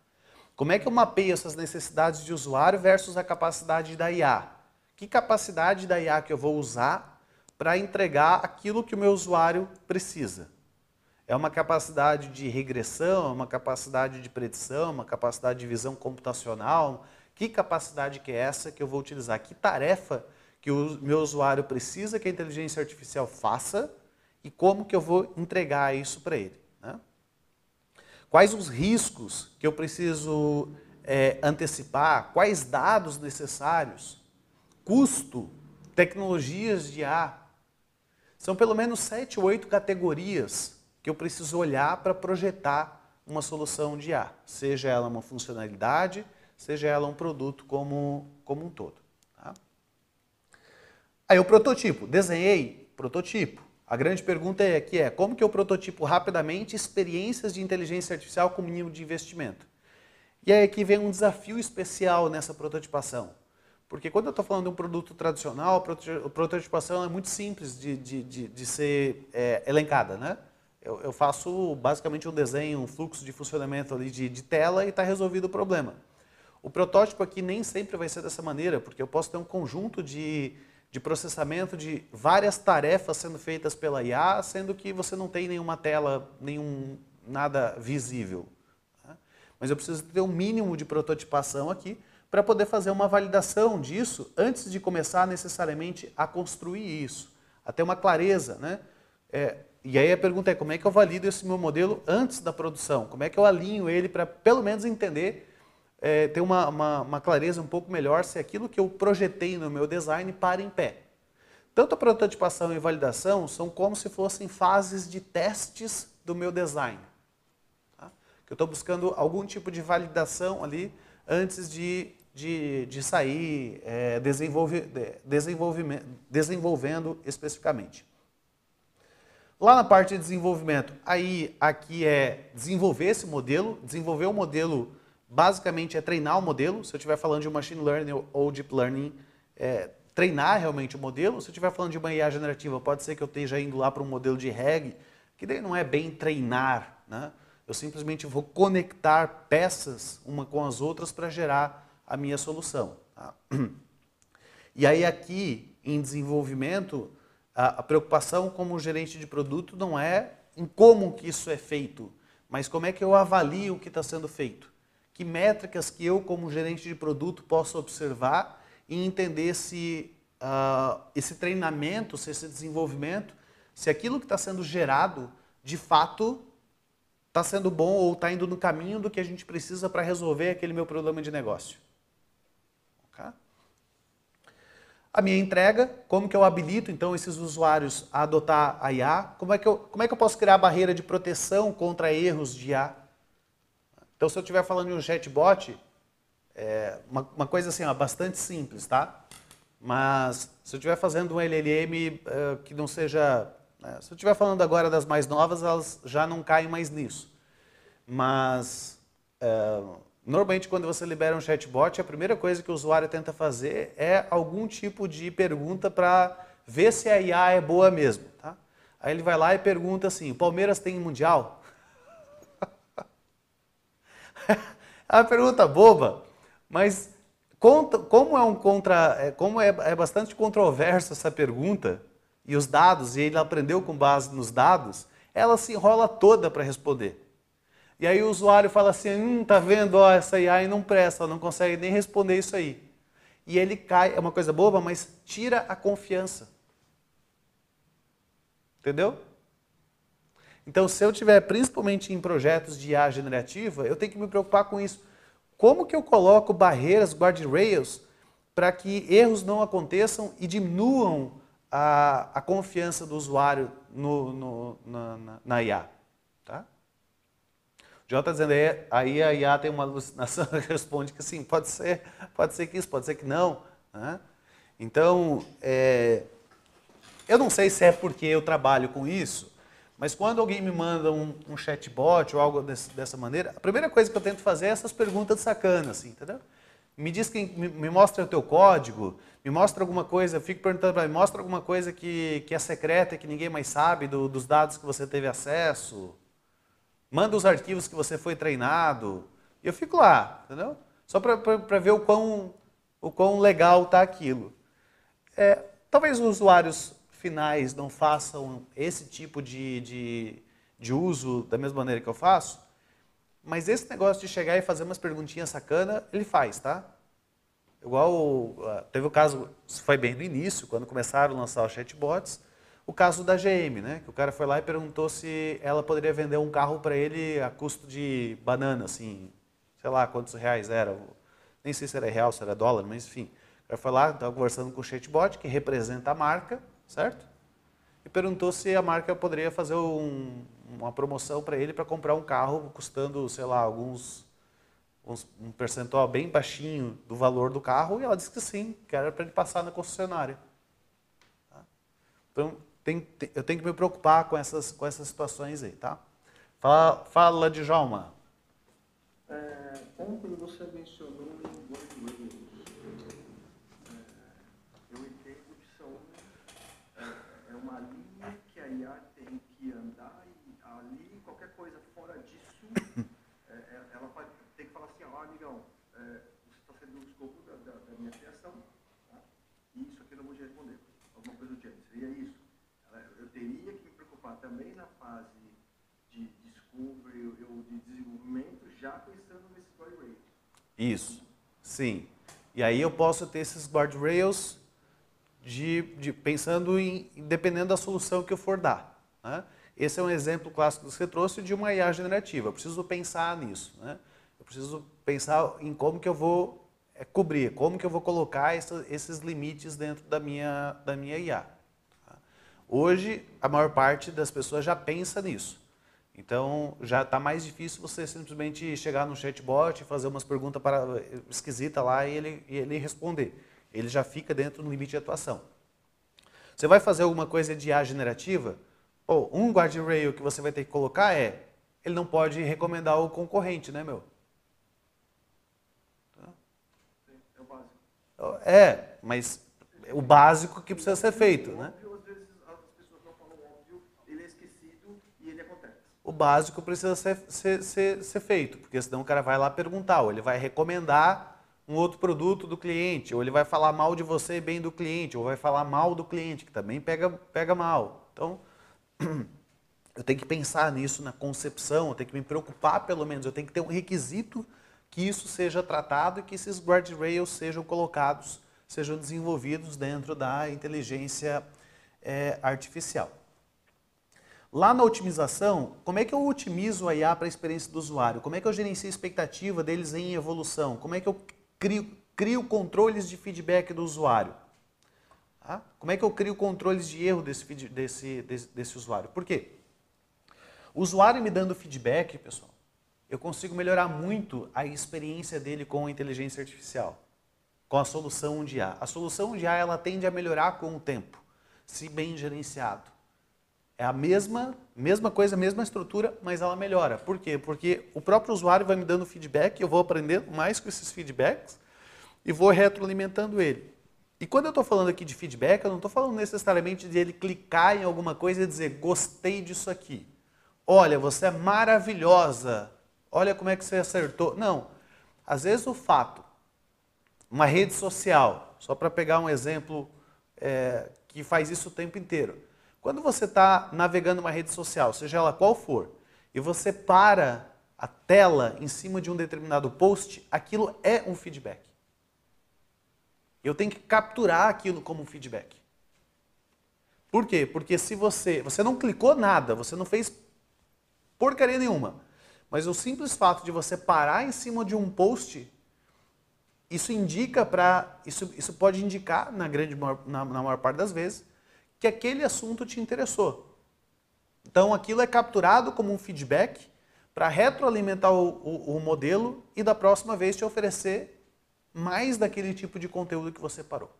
Como é que eu mapeio essas necessidades de usuário versus a capacidade da IA? Que capacidade da IA que eu vou usar para entregar aquilo que o meu usuário precisa? É uma capacidade de regressão, é uma capacidade de predição, uma capacidade de visão computacional? Que capacidade que é essa que eu vou utilizar? Que tarefa que o meu usuário precisa que a inteligência artificial faça e como que eu vou entregar isso para ele, né? Quais os riscos que eu preciso antecipar? Quais dados necessários? Custo, tecnologias de IA. São pelo menos 7 ou 8 categorias que eu preciso olhar para projetar uma solução de IA. Seja ela uma funcionalidade, seja ela um produto como um todo. Tá? Aí o prototipo. Desenhei prototipo. A grande pergunta aqui é como que eu prototipo rapidamente experiências de inteligência artificial com mínimo de investimento? E aí aqui vem um desafio especial nessa prototipação. Porque quando eu estou falando de um produto tradicional, a prototipação é muito simples de ser elencada, né? Eu faço basicamente um desenho, um fluxo de funcionamento ali de tela e está resolvido o problema. O protótipo aqui nem sempre vai ser dessa maneira, porque eu posso ter um conjunto de processamento de várias tarefas sendo feitas pela IA, sendo que você não tem nenhuma tela, nada visível. Tá? Mas eu preciso ter um mínimo de prototipação aqui para poder fazer uma validação disso antes de começar necessariamente a construir isso, a ter uma clareza, né? E aí a pergunta é como é que eu valido esse meu modelo antes da produção? Como é que eu alinho ele para pelo menos entender, ter uma clareza um pouco melhor se aquilo que eu projetei no meu design para em pé. Tanto a prototipação e validação são como se fossem fases de testes do meu design. Tá? Eu estou buscando algum tipo de validação ali antes de sair desenvolvendo especificamente. Lá na parte de desenvolvimento, aqui é desenvolver esse modelo. Desenvolver o modelo basicamente é treinar o modelo. Se eu estiver falando de machine learning ou deep learning, treinar realmente o modelo. Se eu estiver falando de uma IA generativa, pode ser que eu esteja indo lá para um modelo de RAG, que daí não é bem treinar, né? Eu simplesmente vou conectar peças uma com as outras para gerar a minha solução. Tá? E aí aqui, em desenvolvimento, a preocupação como gerente de produto não é em como que isso é feito, mas como é que eu avalio o que está sendo feito. Que métricas que eu, como gerente de produto, posso observar e entender se esse treinamento, se esse desenvolvimento, se aquilo que está sendo gerado, de fato, está sendo bom ou está indo no caminho do que a gente precisa para resolver aquele meu problema de negócio. Okay? A minha entrega, como que eu habilito, então, esses usuários a adotar a IA? Como é que eu posso criar barreira de proteção contra erros de IA? Então, se eu estiver falando de um chatbot, uma coisa assim, bastante simples, tá? Mas se eu estiver fazendo um LLM que não seja... se eu estiver falando agora das mais novas, elas já não caem mais nisso. Mas, normalmente, quando você libera um chatbot, a primeira coisa que o usuário tenta fazer é algum tipo de pergunta para ver se a IA é boa mesmo. Tá? Aí ele vai lá e pergunta assim, o Palmeiras tem mundial? É uma pergunta boba, mas como é bastante controversa essa pergunta, e os dados, e ele aprendeu com base nos dados, ela se enrola toda para responder. E aí o usuário fala assim, tá vendo, essa AI não presta, não consegue nem responder isso aí. E ele cai, é uma coisa boba, mas tira a confiança. Entendeu? Então, se eu tiver, principalmente em projetos de IA generativa, eu tenho que me preocupar com isso. Como que eu coloco barreiras, guardrails, para que erros não aconteçam e diminuam a confiança do usuário na IA? Tá? O João está dizendo aí a IA tem uma alucinação, responde que sim, pode ser que isso, pode ser que não. Né? Então, eu não sei se é porque eu trabalho com isso, mas quando alguém me manda um chatbot ou algo dessa maneira, a primeira coisa que eu tento fazer é essas perguntas sacanas, assim, entendeu? Me mostra o teu código, me mostra alguma coisa, eu fico perguntando para ele, mostra alguma coisa que é secreta, que ninguém mais sabe, dos dados que você teve acesso, manda os arquivos que você foi treinado, e eu fico lá, entendeu? Só para ver o quão legal está aquilo. Talvez os usuários finais não façam esse tipo de uso da mesma maneira que eu faço, mas esse negócio de chegar e fazer umas perguntinhas sacana, ele faz, tá? Igual, teve o caso, isso foi bem no início, quando começaram a lançar os chatbots, o caso da GM, né? Que o cara foi lá e perguntou se ela poderia vender um carro para ele a custo de banana, assim, sei lá quantos reais era, nem sei se era real, se era dólar, mas enfim. O cara foi lá, estava conversando com o chatbot, que representa a marca, certo? E perguntou se a marca poderia fazer uma promoção para ele para comprar um carro custando, sei lá, um percentual bem baixinho do valor do carro, e ela disse que sim, que era para ele passar na concessionária. Tá? Então, eu tenho que me preocupar com essas situações aí, tá? Fala de Djalma. Ontem você mencionou em guardrails. Eu entendo que são uma linha que a IA tem que andar e ali qualquer coisa fora disso, ela pode ter que falar assim, ó, amigão, você está saindo do escopo da minha criação, tá? E isso aqui eu não vou te responder. Alguma coisa do gênero. Seria isso. Eu teria que me preocupar também na fase de discovery ou de desenvolvimento, já pensando nesses guardrails. Isso, sim. E aí eu posso ter esses guardrails pensando dependendo da solução que eu for dar. Né? Esse é um exemplo clássico que você trouxe de uma IA generativa. Eu preciso pensar nisso. Né? Eu preciso pensar em como que eu vou cobrir, como que eu vou colocar esses limites dentro da minha IA. Tá? Hoje, a maior parte das pessoas já pensa nisso. Então, já está mais difícil você simplesmente chegar no chatbot e fazer umas perguntas esquisitas lá e ele responder. Ele já fica dentro do limite de atuação. Você vai fazer alguma coisa de IA generativa? Um guardrail que você vai ter que colocar ele não pode recomendar o concorrente, né, meu? É o básico. Mas o básico que precisa ser feito, né? Às vezes as pessoas não falam óbvio, ele é esquecido e ele acontece. O básico precisa ser feito, porque senão o cara vai lá perguntar, ou ele vai recomendar um outro produto do cliente, ou ele vai falar mal de você e bem do cliente, ou vai falar mal do cliente, que também pega mal. Então, eu tenho que pensar nisso na concepção, eu tenho que me preocupar pelo menos, eu tenho que ter um requisito que isso seja tratado e que esses guardrails sejam colocados, sejam desenvolvidos dentro da inteligência artificial. Lá na otimização, como é que eu otimizo a IA para a experiência do usuário? Como é que eu gerencio a expectativa deles em evolução? Como é que eu crio controles de feedback do usuário? Tá? Como é que eu crio controles de erro desse usuário? Por quê? O usuário me dando feedback, pessoal, eu consigo melhorar muito a experiência dele com a inteligência artificial, com a solução de IA. A solução de IA ela tende a melhorar com o tempo, se bem gerenciado. É a mesma coisa, a mesma estrutura, mas ela melhora. Por quê? Porque o próprio usuário vai me dando feedback, eu vou aprendendo mais com esses feedbacks e vou retroalimentando ele. E quando eu estou falando aqui de feedback, eu não estou falando necessariamente de ele clicar em alguma coisa e dizer, gostei disso aqui. Olha, você é maravilhosa. Olha como é que você acertou. Não. Às vezes o fato, uma rede social, só para pegar um exemplo que faz isso o tempo inteiro. Quando você está navegando uma rede social, seja ela qual for, e você para a tela em cima de um determinado post, aquilo é um feedback. Eu tenho que capturar aquilo como um feedback. Por quê? Porque se você não clicou nada, você não fez porcaria nenhuma, mas o simples fato de você parar em cima de um post, isso pode indicar, na maior parte das vezes, que aquele assunto te interessou. Então aquilo é capturado como um feedback para retroalimentar o modelo e da próxima vez te oferecer mais daquele tipo de conteúdo que você parou.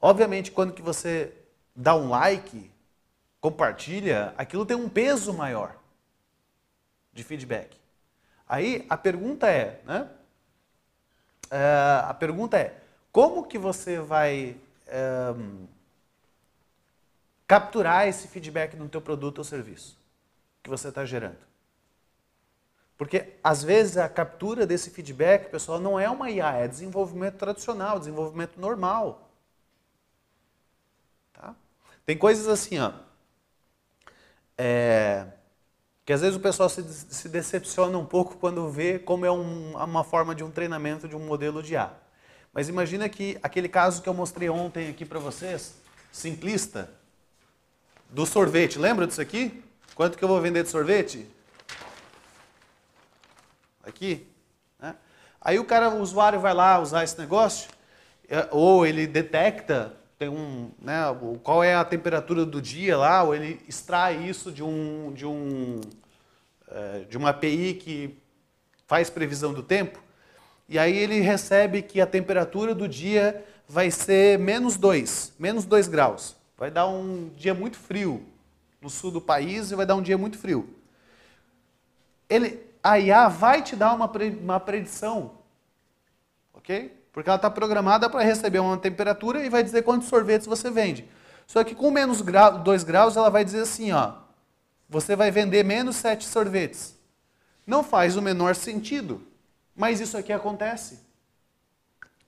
Obviamente, quando que você dá um like, compartilha, aquilo tem um peso maior de feedback. Aí a pergunta como que você vai capturar esse feedback no teu produto ou serviço que você está gerando? Porque, às vezes, a captura desse feedback, pessoal, não é uma IA, é desenvolvimento tradicional, desenvolvimento normal. Tem coisas assim, ó, que às vezes o pessoal se decepciona um pouco quando vê como é uma forma de um treinamento de um modelo de IA. Mas imagina que aquele caso que eu mostrei ontem aqui para vocês, simplista, do sorvete. Lembra disso aqui? Quanto que eu vou vender de sorvete? Aqui. Né? Aí o usuário vai lá usar esse negócio, ou ele detecta né, qual é a temperatura do dia lá, ou ele extrai isso de uma API que faz previsão do tempo, e aí ele recebe que a temperatura do dia vai ser -2 graus. Vai dar um dia muito frio no sul do país e vai dar um dia muito frio. A IA vai te dar uma predição, ok? Porque ela está programada para receber uma temperatura e vai dizer quantos sorvetes você vende. Só que com -2 graus ela vai dizer assim, ó, você vai vender -7 sorvetes. Não faz o menor sentido, mas isso aqui acontece.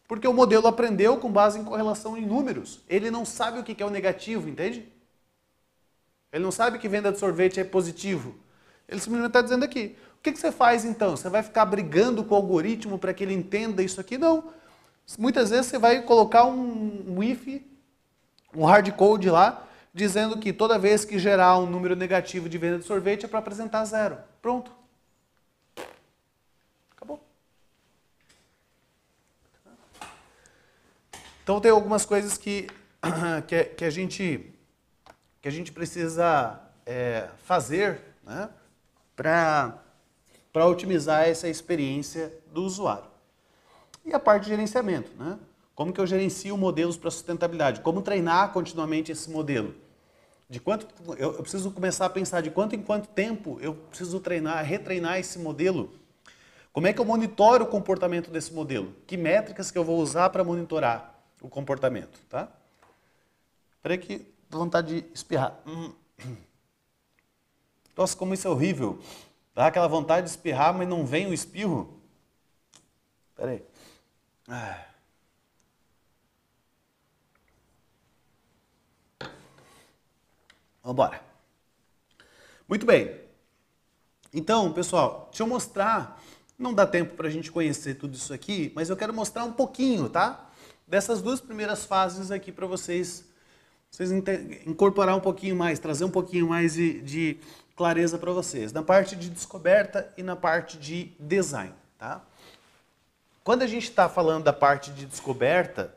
Porque o modelo aprendeu com base em correlação em números. Ele não sabe o que é o negativo, entende? Ele não sabe que venda de sorvete é positivo. Ele simplesmente está dizendo aqui. O que você faz então? Você vai ficar brigando com o algoritmo para que ele entenda isso aqui? Não. Muitas vezes você vai colocar um if, um hardcode lá, dizendo que toda vez que gerar um número negativo de venda de sorvete é para apresentar 0. Pronto. Acabou. Então tem algumas coisas que a gente precisa fazer, né, para otimizar essa experiência do usuário. E a parte de gerenciamento, né? Como que eu gerencio modelos para sustentabilidade? Como treinar continuamente esse modelo? Eu preciso começar a pensar de quanto em quanto tempo eu preciso retreinar esse modelo. Como é que eu monitoro o comportamento desse modelo? Que métricas que eu vou usar para monitorar o comportamento, tá? Espera aí que tô com vontade de espirrar. Nossa, como isso é horrível. Dá aquela vontade de espirrar, mas não vem o espirro. Espera aí. Vamos embora. Muito bem. Então, pessoal, deixa eu mostrar. Não dá tempo para a gente conhecer tudo isso aqui, mas eu quero mostrar um pouquinho, tá? Dessas duas primeiras fases aqui para vocês incorporar um pouquinho mais, trazer um pouquinho mais de clareza para vocês. Na parte de descoberta e na parte de design, tá? Quando a gente está falando da parte de descoberta,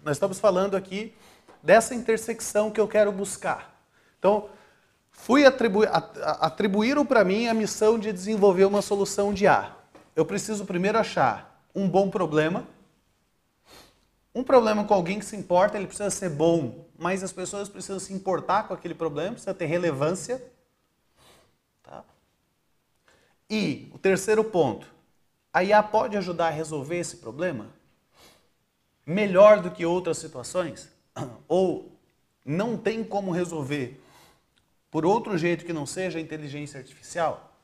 nós estamos falando aqui dessa intersecção que eu quero buscar. Então, atribuíram para mim a missão de desenvolver uma solução de A. Eu preciso primeiro achar um bom problema. Um problema com alguém que se importa, ele precisa ser bom, mas as pessoas precisam se importar com aquele problema, precisa ter relevância. Tá? E o terceiro ponto, a IA pode ajudar a resolver esse problema melhor do que outras situações? Ou não tem como resolver por outro jeito que não seja a inteligência artificial?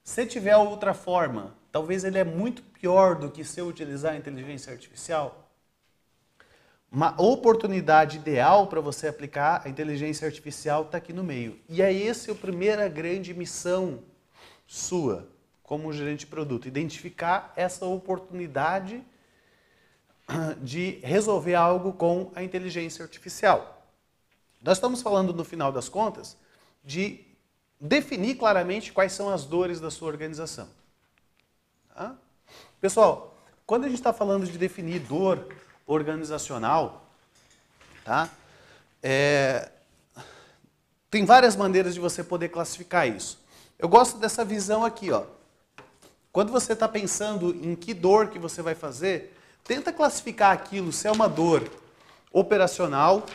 Se tiver outra forma, talvez ele é muito pior do que se eu utilizar a inteligência artificial. Uma oportunidade ideal para você aplicar a inteligência artificial está aqui no meio. E é essa a primeira grande missão sua como gerente de produto, identificar essa oportunidade de resolver algo com a inteligência artificial. Nós estamos falando, no final das contas, de definir claramente quais são as dores da sua organização. Tá? Pessoal, quando a gente está falando de definir dor organizacional, tá? Tem várias maneiras de você poder classificar isso. Eu gosto dessa visão aqui, ó. Quando você está pensando em que dor que você vai fazer, tenta classificar aquilo, se é uma dor operacional,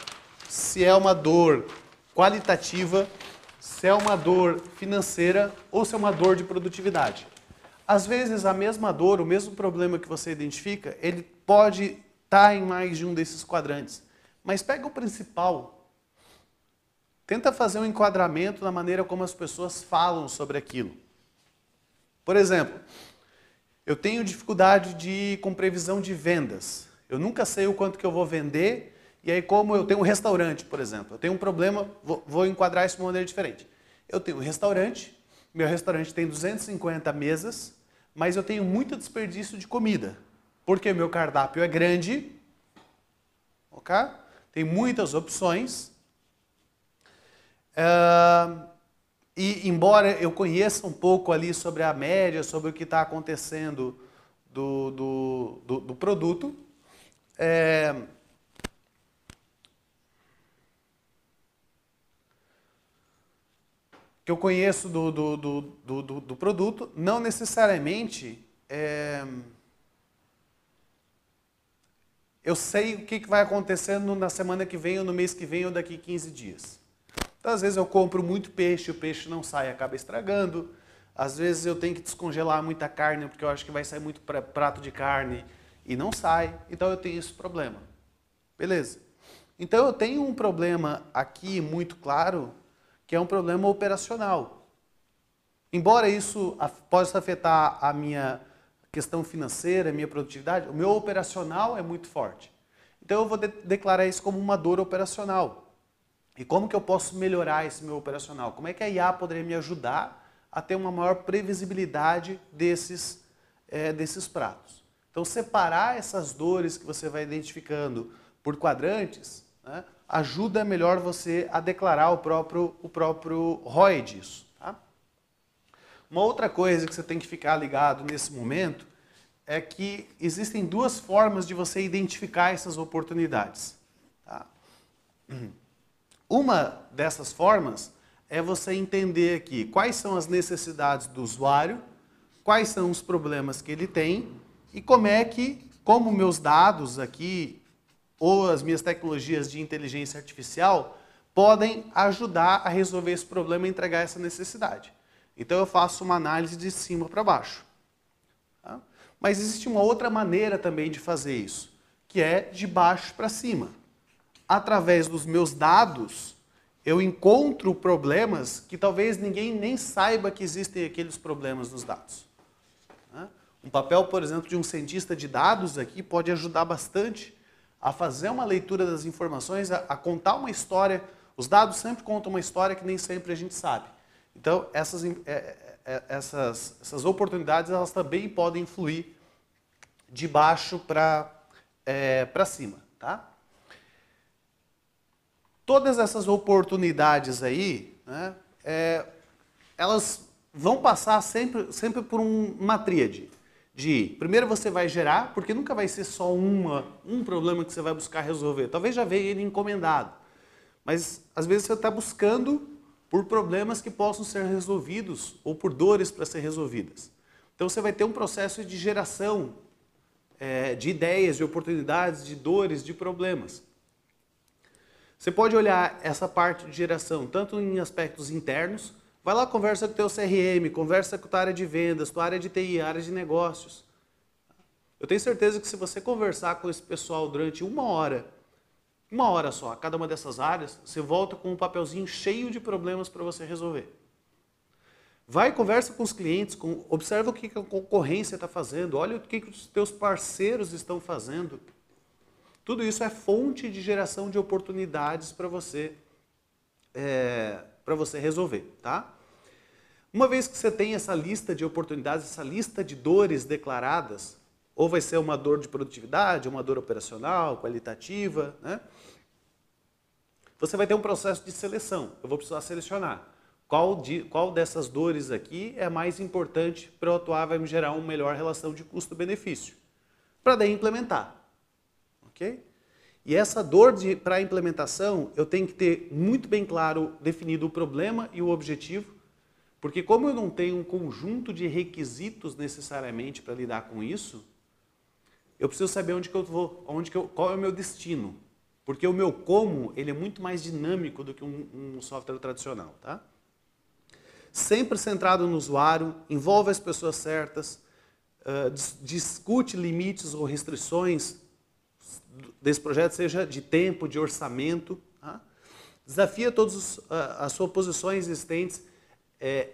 se é uma dor qualitativa, se é uma dor financeira ou se é uma dor de produtividade. Às vezes a mesma dor, o mesmo problema que você identifica, ele pode estar em mais de um desses quadrantes. Mas pega o principal, tenta fazer um enquadramento na maneira como as pessoas falam sobre aquilo. Por exemplo, eu tenho dificuldade com previsão de vendas. Eu nunca sei o quanto que eu vou vender E aí, como eu tenho um restaurante, por exemplo, eu tenho um problema, vou enquadrar isso de uma maneira diferente. Eu tenho um restaurante, meu restaurante tem 250 mesas, mas eu tenho muito desperdício de comida, porque meu cardápio é grande, ok? Tem muitas opções. E embora eu conheça um pouco ali sobre a média, sobre o que está acontecendo do produto, que eu conheço do produto, não necessariamente eu sei o que vai acontecendo na semana que vem, ou no mês que vem, ou daqui 15 dias. Então, às vezes eu compro muito peixe, o peixe não sai, acaba estragando. Às vezes eu tenho que descongelar muita carne, porque eu acho que vai sair muito prato de carne e não sai. Então eu tenho esse problema. Beleza. Então eu tenho um problema aqui muito claro, que é um problema operacional. Embora isso possa afetar a minha questão financeira, a minha produtividade, o meu operacional é muito forte. Então eu vou declarar isso como uma dor operacional. E como que eu posso melhorar esse meu operacional? Como é que a IA poderia me ajudar a ter uma maior previsibilidade desses pratos? Então, separar essas dores que você vai identificando por quadrantes, né, ajuda melhor você a declarar o próprio ROI disso. Tá? Uma outra coisa que você tem que ficar ligado nesse momento é que existem duas formas de você identificar essas oportunidades. Tá? Uma dessas formas é você entender aqui quais são as necessidades do usuário, quais são os problemas que ele tem e como meus dados aqui ou as minhas tecnologias de inteligência artificial podem ajudar a resolver esse problema e entregar essa necessidade. Então eu faço uma análise de cima para baixo. Tá? Mas existe uma outra maneira também de fazer isso, que é de baixo para cima. Através dos meus dados, eu encontro problemas que talvez ninguém nem saiba que existem aqueles problemas nos dados. Um papel, por exemplo, de um cientista de dados aqui pode ajudar bastante a fazer uma leitura das informações, a contar uma história. Os dados sempre contam uma história que nem sempre a gente sabe. Então, essas oportunidades elas também podem fluir de baixo para cima. Tá? Todas essas oportunidades aí, né, elas vão passar sempre por uma tríade. Primeiro você vai gerar, porque nunca vai ser só um problema que você vai buscar resolver. Talvez já veio ele encomendado. Mas às vezes você está buscando por problemas que possam ser resolvidos ou por dores para ser resolvidas. Então você vai ter um processo de geração de ideias, de oportunidades, de dores, de problemas. Você pode olhar essa parte de geração tanto em aspectos internos, vai lá, conversa com o teu CRM, conversa com a tua área de vendas, tua área de TI, área de negócios. Eu tenho certeza que se você conversar com esse pessoal durante uma hora só, a cada uma dessas áreas, você volta com um papelzinho cheio de problemas para você resolver. Vai, conversa com os clientes, observa o que a concorrência está fazendo, olha o que os teus parceiros estão fazendo. Tudo isso é fonte de geração de oportunidades para você resolver, tá? Uma vez que você tem essa lista de oportunidades, essa lista de dores declaradas, ou vai ser uma dor de produtividade, uma dor operacional, qualitativa, né? Você vai ter um processo de seleção. Eu vou precisar selecionar qual dessas dores aqui é mais importante para eu atuar, vai me gerar uma melhor relação de custo-benefício, para daí implementar. Okay? E essa dor para a implementação, eu tenho que ter muito bem claro definido o problema e o objetivo, porque como eu não tenho um conjunto de requisitos necessariamente para lidar com isso, eu preciso saber onde que eu vou, qual é o meu destino. Porque o meu como, ele é muito mais dinâmico do que um software tradicional. Tá? Sempre centrado no usuário, envolve as pessoas certas, discute limites ou restrições desse projeto, seja de tempo, de orçamento. Tá? Desafia todas as suas posições existentes.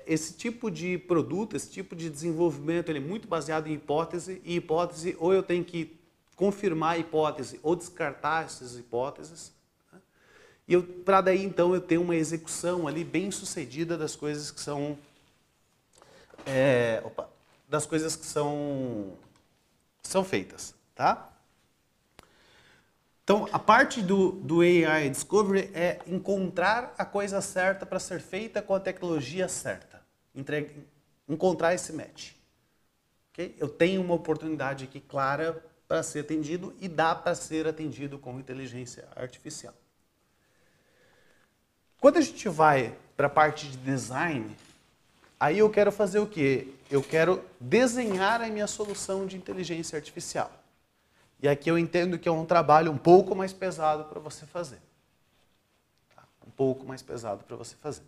Esse tipo de produto, esse tipo de desenvolvimento, ele é muito baseado em hipótese, e hipótese ou eu tenho que confirmar a hipótese ou descartar essas hipóteses. Né? E para daí, então, eu ter uma execução ali bem sucedida das coisas que são... das coisas que são feitas, tá? Então, a parte do AI Discovery é encontrar a coisa certa para ser feita com a tecnologia certa. Encontrar esse match. Okay? Eu tenho uma oportunidade aqui clara para ser atendido e dá para ser atendido com inteligência artificial. Quando a gente vai para a parte de design, aí eu quero fazer o quê? Eu quero desenhar a minha solução de inteligência artificial. E aqui eu entendo que é um trabalho um pouco mais pesado para você fazer. Tá? Um pouco mais pesado para você fazer.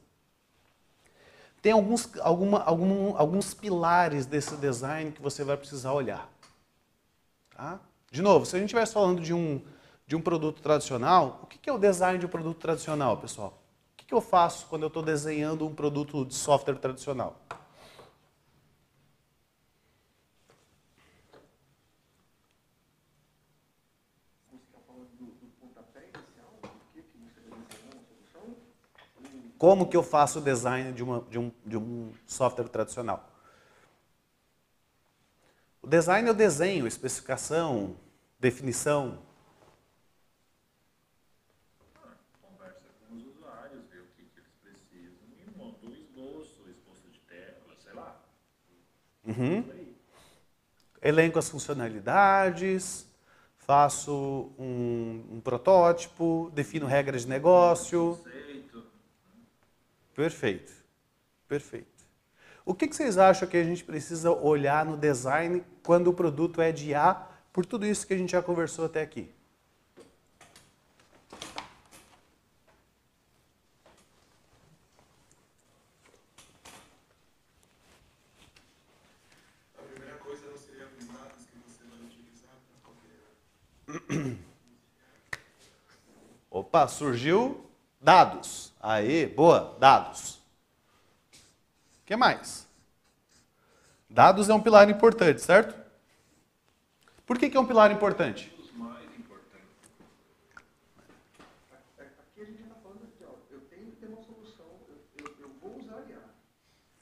Tem alguns pilares desse design que você vai precisar olhar. Tá? De novo, se a gente estivesse falando de um produto tradicional, o que é o design de um produto tradicional, pessoal? O que eu faço quando eu estou desenhando um produto de software tradicional? Como que eu faço o design de um software tradicional? O design eu desenho, especificação, definição. Conversa com os usuários, vê o que eles precisam e monta o esboço de tela, sei lá. Elenco as funcionalidades, faço um protótipo, defino regras de negócio. Perfeito, perfeito. O que vocês acham que a gente precisa olhar no design quando o produto é de IA, por tudo isso que a gente já conversou até aqui? A primeira coisa não seria os dados que você vai utilizar para poder... Opa, surgiu dados. Aí, boa, dados. O que mais? Dados é um pilar importante, certo? Por que é um pilar importante? Os mais importantes. Aqui a gente está falando de, eu tenho que ter uma solução, eu vou usar IA.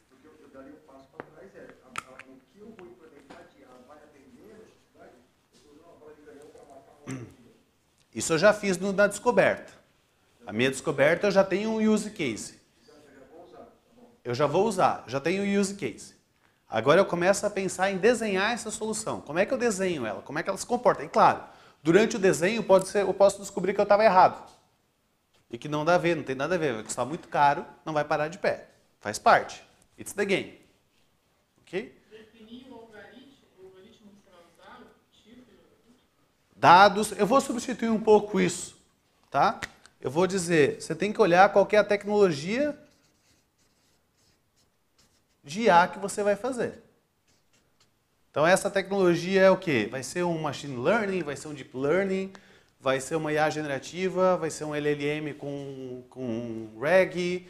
Porque eu daria um passo para trás, o que eu vou implementar de IA vai atender a necessidade? Eu estou usando uma bola de canhão para matar um dia. Isso eu já fiz na descoberta. A minha descoberta eu já tenho um use case. Eu já vou usar, já tenho um use case. Agora eu começo a pensar em desenhar essa solução. Como é que eu desenho ela? Como é que ela se comporta? E claro, durante o desenho eu posso descobrir que eu estava errado. E que não dá a ver, não tem nada a ver. Vai custar muito caro, não vai parar de pé. Faz parte. It's the game. Ok? Definir o algoritmo que você vai usar, o tipo de algoritmo. Dados, eu vou substituir um pouco isso. Tá? Eu vou dizer, você tem que olhar qual que é a tecnologia de IA que você vai fazer. Então essa tecnologia é o quê? Vai ser um machine learning, vai ser um deep learning, vai ser uma IA generativa, vai ser um LLM com RAG,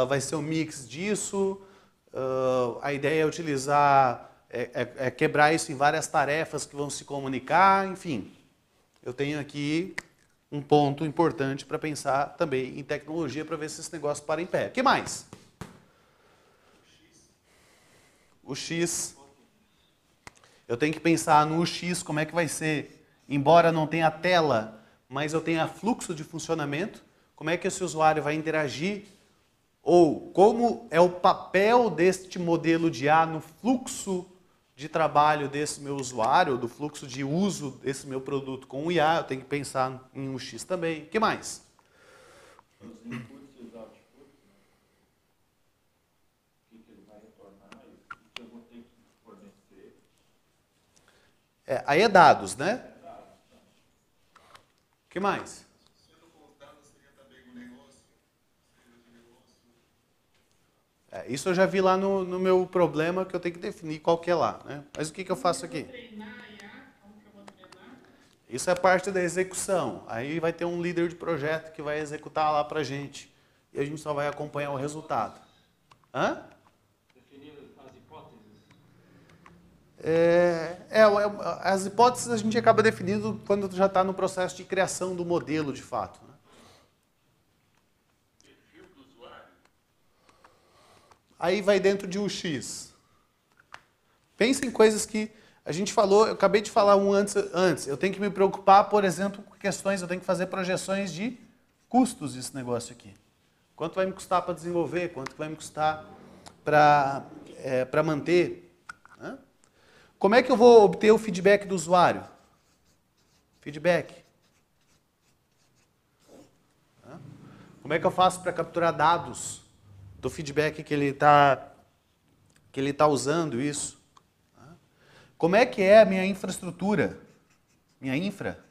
vai ser um mix disso. A ideia é utilizar, quebrar isso em várias tarefas que vão se comunicar, enfim. Eu tenho aqui um ponto importante para pensar também em tecnologia para ver se esse negócio para em pé. O que mais? O X. Eu tenho que pensar no X, como é que vai ser. Embora não tenha tela, mas eu tenha fluxo de funcionamento. Como é que esse usuário vai interagir? Ou como é o papel deste modelo de IA no fluxo de trabalho desse meu usuário, do fluxo de uso desse meu produto com o IA, eu tenho que pensar em um X também. O que mais? Os inputs e os outputs, né? O que ele vai retornar e o que eu vou ter que fornecer. Aí é dados, né? O que mais? Sendo com os dados, seria também o negócio. Isso eu já vi lá no meu problema, que eu tenho que definir qual que é lá. Né? Mas o que eu faço aqui? Treinar a IA, como que eu vou treinar? Isso é parte da execução. Aí vai ter um líder de projeto que vai executar lá pra gente. E a gente só vai acompanhar o resultado. Hã? Definir as hipóteses. As hipóteses a gente acaba definindo quando já está no processo de criação do modelo, de fato. Né? Perfil do usuário. Aí vai dentro de UX. Pensa em coisas que a gente falou, eu acabei de falar um antes. Eu tenho que me preocupar, por exemplo, com questões, eu tenho que fazer projeções de custos desse negócio aqui. Quanto vai me custar para desenvolver, quanto vai me custar para manter. Né? Como é que eu vou obter o feedback do usuário? Feedback. Né? Como é que eu faço para capturar dados do feedback que ele está usando isso? Como é que é a minha infraestrutura? Minha infra?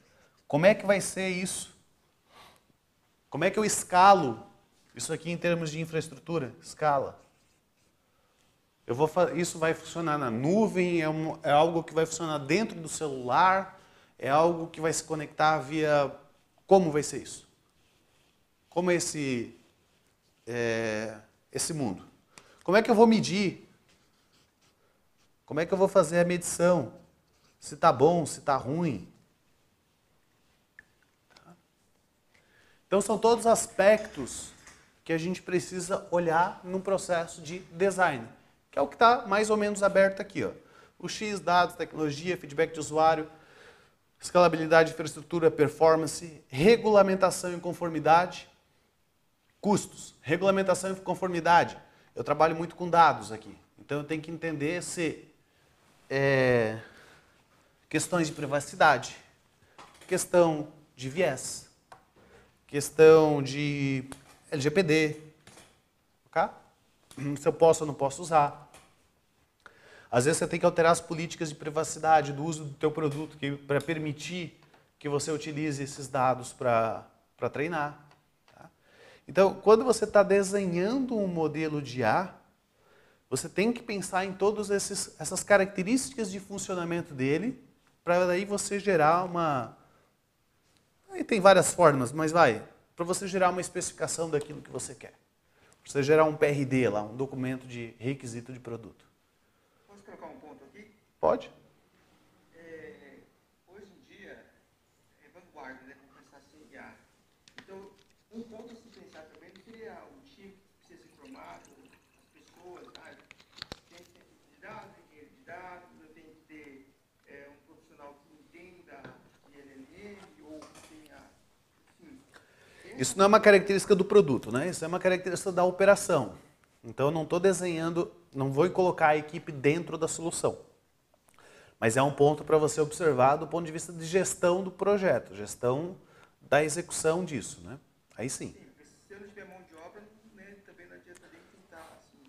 Como é que vai ser isso? Como é que eu escalo isso aqui em termos de infraestrutura? Escala. Isso vai funcionar na nuvem, é algo que vai funcionar dentro do celular, é algo que vai se conectar via... Como vai ser isso? Como é esse mundo? Como é que eu vou medir? Como é que eu vou fazer a medição? Se está bom, se está ruim? Então são todos aspectos que a gente precisa olhar no processo de design, que é o que está mais ou menos aberto aqui. Ó. O X, dados, tecnologia, feedback de usuário, escalabilidade de infraestrutura, performance, regulamentação e conformidade, custos. Regulamentação e conformidade. Eu trabalho muito com dados aqui, então eu tenho que entender se questões de privacidade, questão de viés, questão de LGPD, okay? Se eu posso ou não posso usar. Às vezes você tem que alterar as políticas de privacidade do uso do teu produto para permitir que você utilize esses dados para treinar. Tá? Então, quando você está desenhando um modelo de IA, você tem que pensar em todas essas características de funcionamento dele, para daí você gerar uma... Aí tem várias formas, mas para você gerar uma especificação daquilo que você quer. Para você gerar um PRD lá, um documento de requisito de produto. Posso colocar um ponto aqui? Pode. Hoje em dia, é vanguarda, né? Vamos pensar assim, IA. Então, um ponto a se pensar também seria o time que precisa ser formado, as pessoas, sabe? Tem cientista de dados, engenheiro de dados, eu tenho que ter um profissional que entenda de LLM ou que tenha, enfim. Isso não é uma característica do produto, né? Isso é uma característica da operação. Então eu não estou desenhando, não vou colocar a equipe dentro da solução. Mas é um ponto para você observar do ponto de vista de gestão do projeto, gestão da execução disso, né? Aí sim. Se eu não tiver mão de obra, né, também não adianta nem tentar assim,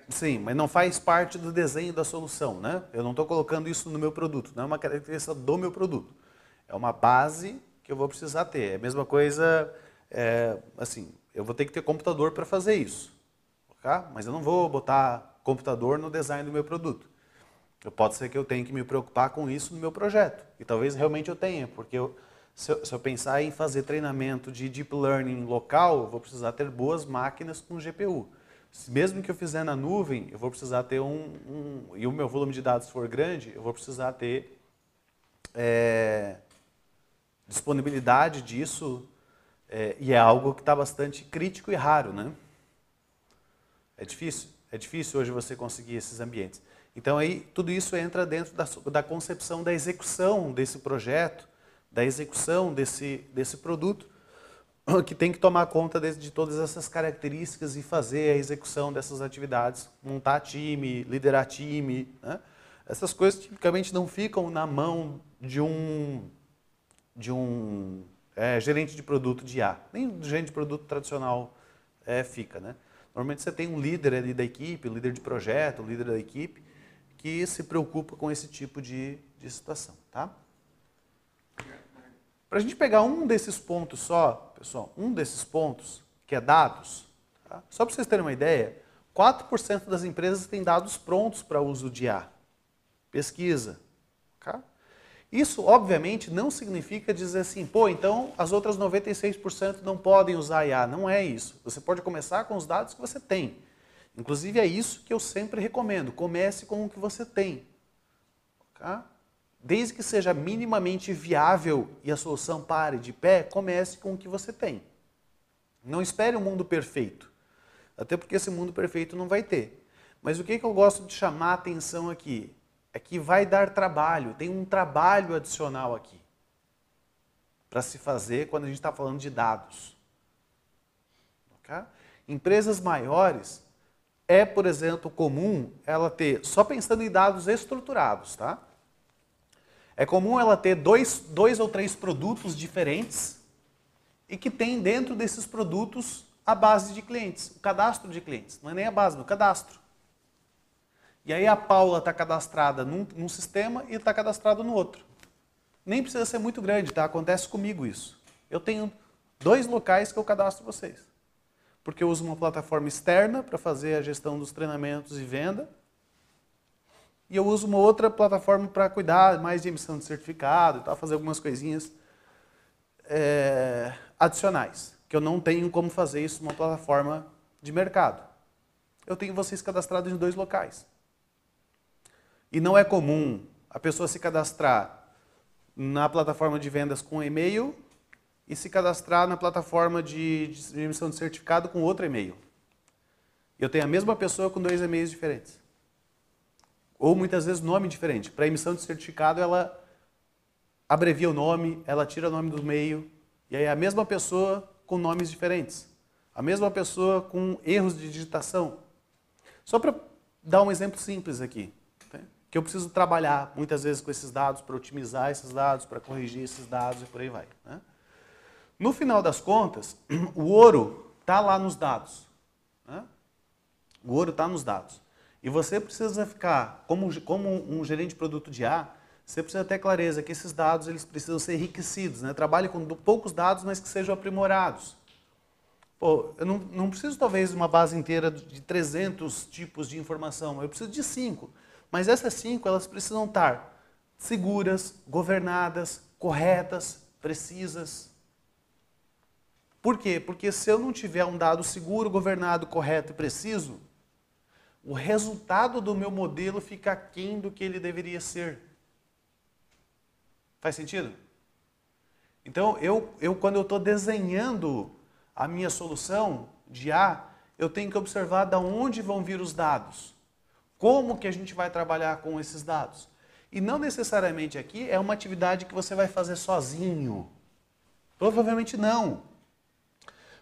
Sim, mas não faz parte do desenho da solução, né? Eu não estou colocando isso no meu produto, não é uma característica do meu produto. É uma base que eu vou precisar ter. É a mesma coisa, assim, eu vou ter que ter computador para fazer isso, okay? Mas eu não vou botar computador no design do meu produto. Pode ser que eu tenha que me preocupar com isso no meu projeto. E talvez realmente eu tenha, porque se eu pensar em fazer treinamento de deep learning local, eu vou precisar ter boas máquinas com GPU. Mesmo que eu fizer na nuvem, eu vou precisar ter e o meu volume de dados for grande, eu vou precisar ter disponibilidade disso, e é algo que está bastante crítico e raro, né? É difícil hoje você conseguir esses ambientes. Então aí tudo isso entra dentro da concepção da execução desse projeto, da execução desse produto, que tem que tomar conta de todas essas características e fazer a execução dessas atividades, montar time, liderar time, né? Essas coisas tipicamente não ficam na mão de um gerente de produto de IA, nem do gerente de produto tradicional fica, né? Normalmente você tem um líder ali da equipe, um líder de projeto, um líder da equipe, que se preocupa com esse tipo de situação, tá? Para a gente pegar um desses pontos só, pessoal, um desses pontos, que é dados, tá? Só para vocês terem uma ideia, 4% das empresas têm dados prontos para uso de IA. Pesquisa. Okay? Isso, obviamente, não significa dizer assim, pô, então as outras 96% não podem usar IA. Não é isso. Você pode começar com os dados que você tem. Inclusive, é isso que eu sempre recomendo. Comece com o que você tem. Tá? Desde que seja minimamente viável e a solução pare de pé, comece com o que você tem. Não espere um mundo perfeito. Até porque esse mundo perfeito não vai ter. Mas o que eu gosto de chamar a atenção aqui é que vai dar trabalho, tem um trabalho adicional aqui para se fazer quando a gente está falando de dados. Okay? Empresas maiores, por exemplo, comum ela ter, só pensando em dados estruturados, tá? É comum ela ter dois ou três produtos diferentes e que tem dentro desses produtos a base de clientes, o cadastro de clientes. Não é nem a base, no cadastro. E aí a Paula está cadastrada num sistema e está cadastrada no outro. Nem precisa ser muito grande, tá? Acontece comigo isso. Eu tenho 2 locais que eu cadastro vocês. Porque eu uso uma plataforma externa para fazer a gestão dos treinamentos e venda. E eu uso uma outra plataforma para cuidar mais de emissão de certificado e tal, fazer algumas coisinhas adicionais. Que eu não tenho como fazer isso numa plataforma de mercado. Eu tenho vocês cadastrados em 2 locais. E não é comum a pessoa se cadastrar na plataforma de vendas com e-mail e se cadastrar na plataforma de emissão de certificado com outro e-mail. Eu tenho a mesma pessoa com 2 e-mails diferentes. Ou muitas vezes nome diferente. Para emissão de certificado ela abrevia o nome, ela tira o nome do e-mail, e aí é a mesma pessoa com nomes diferentes. A mesma pessoa com erros de digitação. Só para dar um exemplo simples aqui. Que eu preciso trabalhar muitas vezes com esses dados para otimizar esses dados, para corrigir esses dados e por aí vai. Né? No final das contas, o ouro está lá nos dados. Né? O ouro está nos dados. E você precisa ficar, como um gerente de produto de IA, você precisa ter clareza que esses dados eles precisam ser enriquecidos. Né? Trabalhe com poucos dados, mas que sejam aprimorados. Pô, eu não preciso talvez de uma base inteira de 300 tipos de informação, eu preciso de 5. Mas essas 5, elas precisam estar seguras, governadas, corretas, precisas. Por quê? Porque se eu não tiver um dado seguro, governado, correto e preciso, o resultado do meu modelo fica aquém do que ele deveria ser. Faz sentido? Então, quando eu estou desenhando a minha solução de IA, eu tenho que observar de onde vão vir os dados. Como que a gente vai trabalhar com esses dados? E não necessariamente aqui é uma atividade que você vai fazer sozinho. Provavelmente não.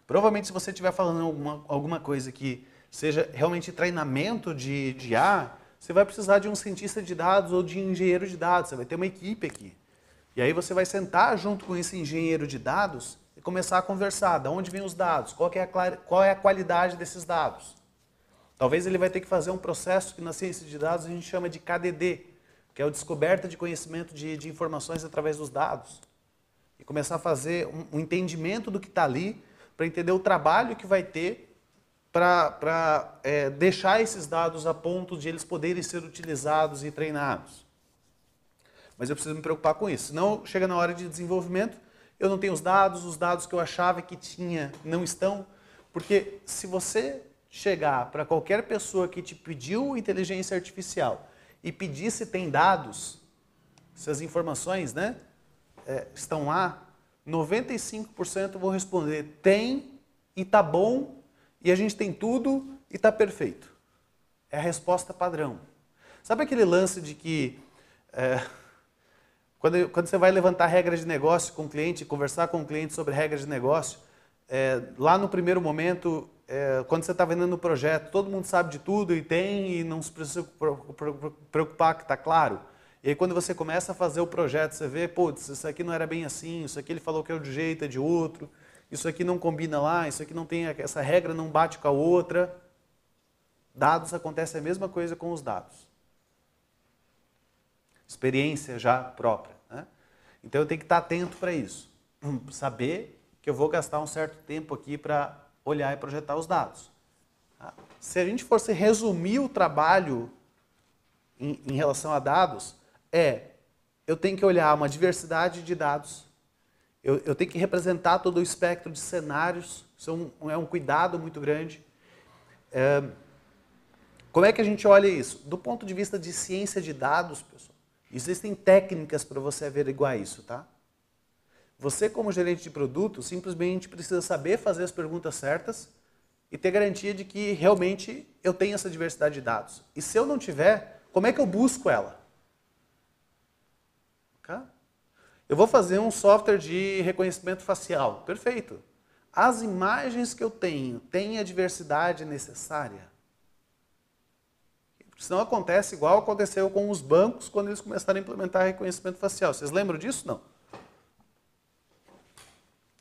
Provavelmente se você estiver falando alguma coisa que seja realmente treinamento de IA, você vai precisar de um cientista de dados ou de engenheiro de dados. Você vai ter uma equipe aqui. E aí você vai sentar junto com esse engenheiro de dados e começar a conversar. De onde vêm os dados? Qual é a qualidade desses dados? Talvez ele vai ter que fazer um processo que na ciência de dados a gente chama de KDD, que é a descoberta de conhecimento de informações através dos dados. E começar a fazer um entendimento do que está ali, para entender o trabalho que vai ter para deixar esses dados a ponto de eles poderem ser utilizados e treinados. Mas eu preciso me preocupar com isso. Senão, chega na hora de desenvolvimento, eu não tenho os dados que eu achava que tinha não estão, porque se você chegar para qualquer pessoa que te pediu inteligência artificial e pedir se tem dados, se as informações estão lá, 95% vão responder tem e tá bom e a gente tem tudo e tá perfeito. É a resposta padrão. Sabe aquele lance de que quando você vai levantar regras de negócio com o cliente, conversar com o cliente sobre regras de negócio, lá no primeiro momento, quando você está vendendo o projeto, todo mundo sabe de tudo e tem e não se precisa preocupar que está claro. E aí quando você começa a fazer o projeto, você vê, putz, isso aqui não era bem assim, isso aqui ele falou que é de um jeito, é de outro, isso aqui não combina lá, isso aqui não tem, essa regra não bate com a outra. Dados, acontece a mesma coisa com os dados. Experiência já própria. Né? Então eu tenho que estar atento para isso. Saber que eu vou gastar um certo tempo aqui para olhar e projetar os dados. Tá? Se a gente fosse resumir o trabalho em relação a dados, eu tenho que olhar uma diversidade de dados, eu tenho que representar todo o espectro de cenários, isso é um cuidado muito grande. Como é que a gente olha isso? Do ponto de vista de ciência de dados, pessoal, Existem técnicas para você averiguar isso, tá? Você, como gerente de produto, simplesmente precisa saber fazer as perguntas certas e ter garantia de que realmente eu tenho essa diversidade de dados. E se eu não tiver, como é que eu busco ela? Okay? Eu vou fazer um software de reconhecimento facial. Perfeito. As imagens que eu tenho têm a diversidade necessária? Senão acontece igual aconteceu com os bancos quando eles começaram a implementar reconhecimento facial. Vocês lembram disso? Não.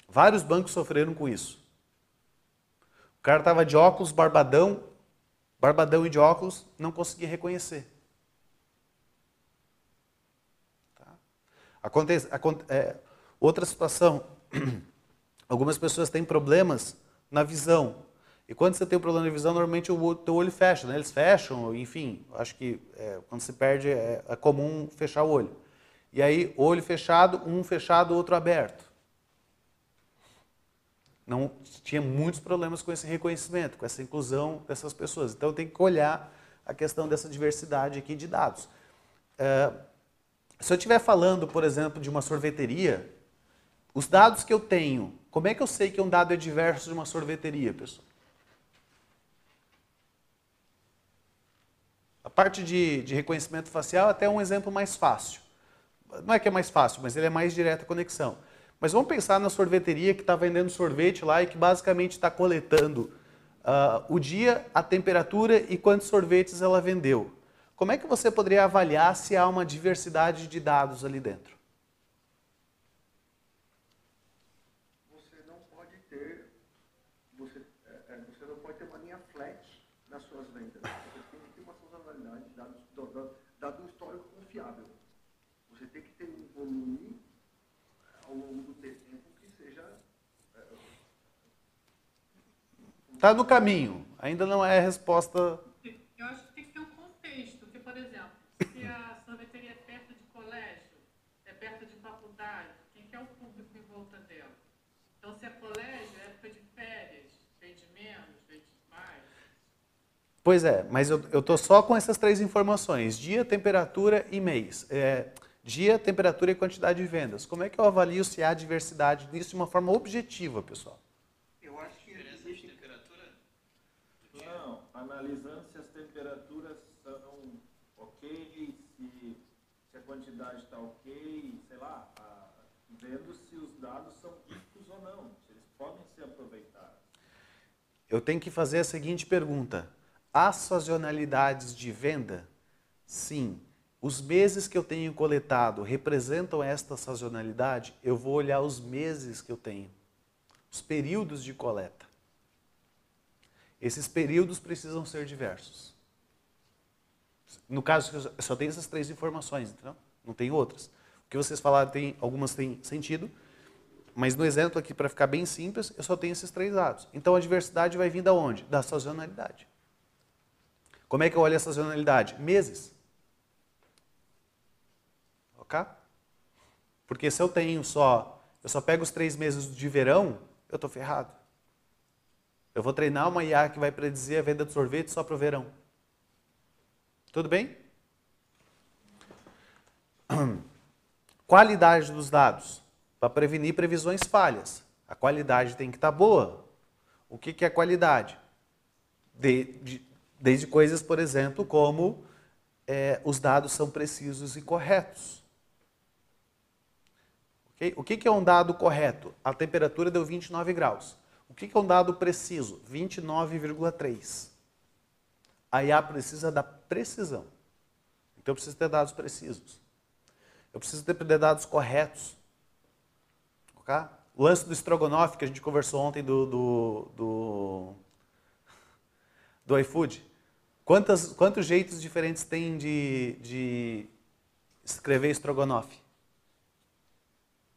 Vários bancos sofreram com isso. O cara estava de óculos, barbadão e de óculos, não conseguia reconhecer. Tá? Outra situação, algumas pessoas têm problemas na visão. E quando você tem um problema de visão, normalmente o teu olho fecha, né? Eles fecham, enfim, acho que quando se perde é comum fechar o olho. E aí, olho fechado, um fechado, outro aberto. Não tinha muitos problemas com esse reconhecimento, com essa inclusão dessas pessoas. Então, tem que olhar a questão dessa diversidade aqui de dados. Se eu estiver falando, por exemplo, de uma sorveteria, os dados que eu tenho, como é que eu sei que um dado é diverso de uma sorveteria, pessoal? A parte de reconhecimento facial até é um exemplo mais fácil. Não é que é mais fácil, mas ele é mais direta a conexão. Mas vamos pensar na sorveteria que está vendendo sorvete lá e que basicamente está coletando o dia, a temperatura e quantos sorvetes ela vendeu. Como é que você poderia avaliar se há uma diversidade de dados ali dentro? Você não pode ter uma linha flat nas suas vendas. Você tem que ter uma sazonalidade, dado um histórico confiável. Você tem que ter um volume ao longo do tempo que seja... Está no caminho. Ainda não é a resposta... Eu acho que tem que ter um contexto. Porque, por exemplo, se a sorveteria é perto de colégio, é perto de faculdade, quem que é o público em volta dela? Então, se é colégio, é época de férias, vende menos, vende mais. Pois é, mas eu estou só com essas três informações. Dia, temperatura e mês. Dia, temperatura e quantidade de vendas. Como é que eu avalio se há diversidade nisso de uma forma objetiva, pessoal? Eu acho que existe... Temperatura? Não, analisando se as temperaturas são ok, se a quantidade está ok, sei lá, vendo se os dados são ricos ou não, se eles podem ser aproveitados. Eu tenho que fazer a seguinte pergunta. Há sazonalidades de venda? Sim. Os meses que eu tenho coletado representam esta sazonalidade? Eu vou olhar os meses que eu tenho. Os períodos de coleta. Esses períodos precisam ser diversos. No caso, eu só tenho essas três informações, entendeu? Não tem outras. O que vocês falaram, algumas têm sentido, mas no exemplo aqui, para ficar bem simples, eu só tenho esses três dados. Então a diversidade vai vir da onde? Da sazonalidade. Como é que eu olho a sazonalidade? Meses. Ok? Porque se eu só pego os 3 meses de verão, eu estou ferrado. Eu vou treinar uma IA que vai predizer a venda de sorvete só para o verão. Tudo bem? Qualidade dos dados. Para prevenir previsões falhas. A qualidade tem que estar boa. O que é qualidade? Desde coisas, por exemplo, como os dados são precisos e corretos. Okay? O que é um dado correto? A temperatura deu 29 graus. O que é um dado preciso? 29,3. A IA precisa da precisão. Então eu preciso ter dados precisos. Eu preciso ter dados corretos. Okay? O lance do estrogonofe que a gente conversou ontem do iFood. Quantos jeitos diferentes tem de escrever estrogonofe?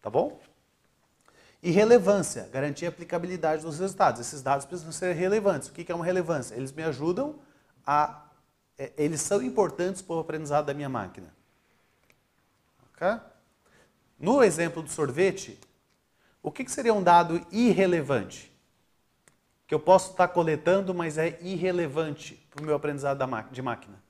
Tá bom? E relevância, garantir a aplicabilidade dos resultados. Esses dados precisam ser relevantes. O que é uma relevância? Eles me ajudam eles são importantes para o aprendizado da minha máquina. Okay? No exemplo do sorvete, o que seria um dado irrelevante? Que eu posso estar coletando, mas é irrelevante para o meu aprendizado de máquina.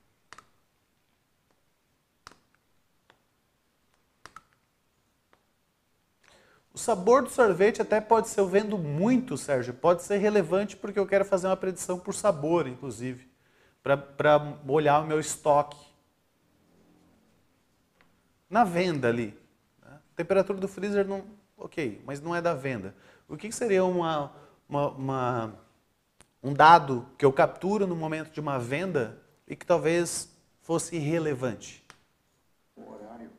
O sabor do sorvete até pode ser, eu vendo muito, Sérgio, pode ser relevante porque eu quero fazer uma predição por sabor, inclusive, para olhar o meu estoque. Na venda ali, né? Temperatura do freezer, não, ok, mas não é da venda. O que seria um dado que eu capturo no momento de uma venda e que talvez fosse irrelevante? O horário.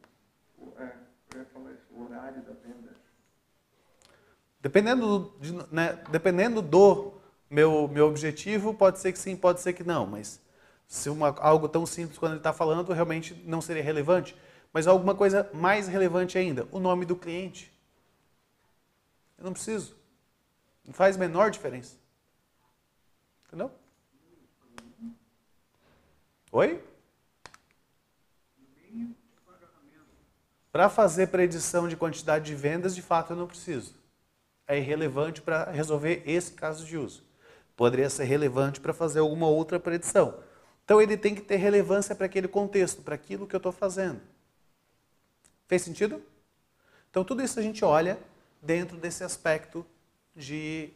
Eu ia falar isso, o horário da venda. Dependendo do meu objetivo, pode ser que sim, pode ser que não, mas se algo tão simples quando ele está falando, realmente não seria relevante. Mas alguma coisa mais relevante ainda, o nome do cliente. Eu não preciso. Não faz a menor diferença. Entendeu? Oi? Para fazer predição de quantidade de vendas, de fato eu não preciso. É irrelevante para resolver esse caso de uso. Poderia ser relevante para fazer alguma outra predição. Então ele tem que ter relevância para aquele contexto, para aquilo que eu estou fazendo. Fez sentido? Então tudo isso a gente olha dentro desse aspecto de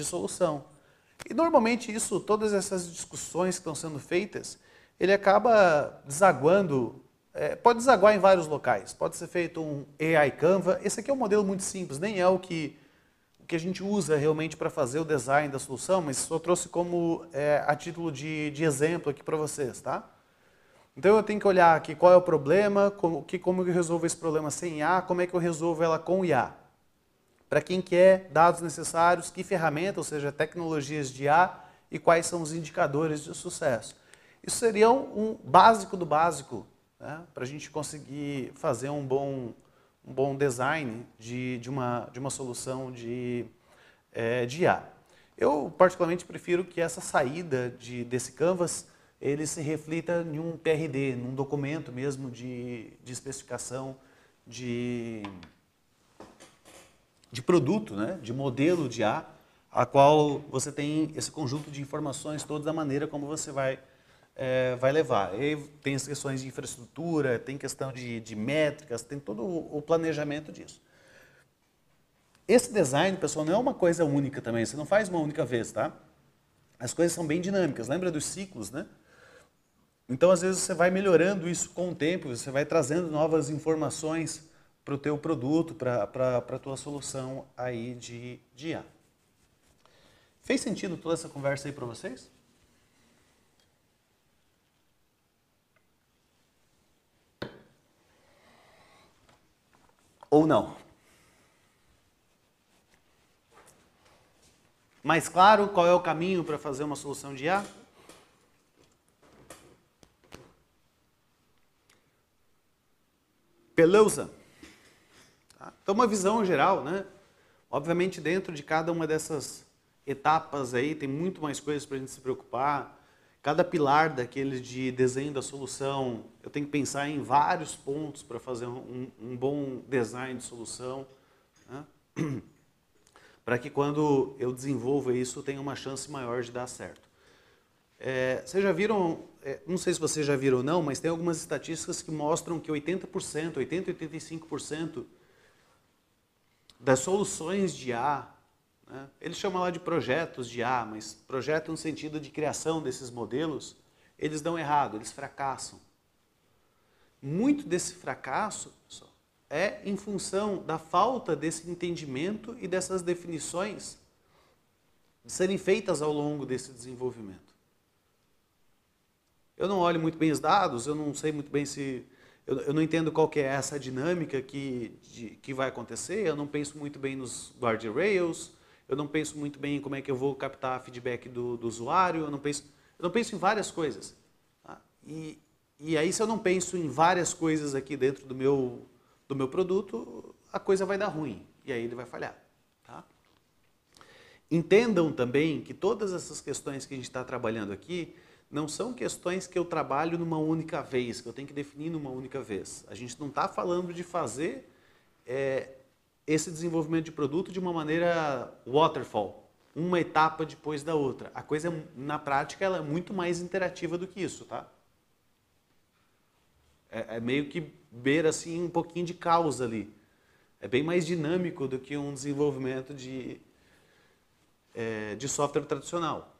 solução. E normalmente isso, todas essas discussões que estão sendo feitas, ele acaba desaguando, pode desaguar em vários locais. Pode ser feito um AI Canva. Esse aqui é um modelo muito simples, nem é o que a gente usa realmente para fazer o design da solução, mas só trouxe como a título de exemplo aqui para vocês, tá? Então eu tenho que olhar aqui qual é o problema, como eu resolvo esse problema sem IA, como é que eu resolvo ela com IA. Para quem quer dados necessários, que ferramenta, ou seja, tecnologias de IA e quais são os indicadores de sucesso. Isso seria um básico do básico, né, para a gente conseguir fazer um bom design de uma solução de IA. Eu particularmente prefiro que essa saída desse Canvas ele se reflita em um PRD, num documento mesmo de especificação de produto, né? De modelo de IA, a qual você tem esse conjunto de informações todas da maneira como você vai levar. E tem as questões de infraestrutura, tem questão de métricas, tem todo o planejamento disso. Esse design, pessoal, não é uma coisa única também, você não faz uma única vez, tá? As coisas são bem dinâmicas, lembra dos ciclos, né? Então, às vezes, você vai melhorando isso com o tempo, você vai trazendo novas informações para o teu produto, para a tua solução aí de IA. Fez sentido toda essa conversa aí para vocês? Ou não? Mais claro qual é o caminho para fazer uma solução de IA? Beleza? Então, uma visão geral, né? Obviamente, dentro de cada uma dessas etapas aí, tem muito mais coisas para a gente se preocupar. Cada pilar daquele de desenho da solução, eu tenho que pensar em vários pontos para fazer um bom design de solução, né? Para que quando eu desenvolva isso, tenha uma chance maior de dar certo. Vocês já viram, não sei se vocês já viram ou não, mas tem algumas estatísticas que mostram que 80%, 80% 85% das soluções de IA, né, eles chamam lá de projetos de IA, mas projeto no sentido de criação desses modelos, eles dão errado, eles fracassam. Muito desse fracasso é em função da falta desse entendimento e dessas definições de serem feitas ao longo desse desenvolvimento. Eu não olho muito bem os dados, eu não sei muito bem se... Eu não entendo qual que é essa dinâmica que vai acontecer, eu não penso muito bem nos guardrails, eu não penso muito bem em como é que eu vou captar feedback do usuário, eu não penso em várias coisas. Tá? E aí, se eu não penso em várias coisas aqui dentro do meu produto, a coisa vai dar ruim, e aí ele vai falhar. Tá? Entendam também que todas essas questões que a gente está trabalhando aqui, não são questões que eu trabalho numa única vez, que eu tenho que definir numa única vez. A gente não está falando de fazer esse desenvolvimento de produto de uma maneira waterfall, uma etapa depois da outra. A coisa, na prática, ela é muito mais interativa do que isso, tá? É meio que beira assim, um pouquinho de caos ali. É bem mais dinâmico do que um desenvolvimento de software tradicional.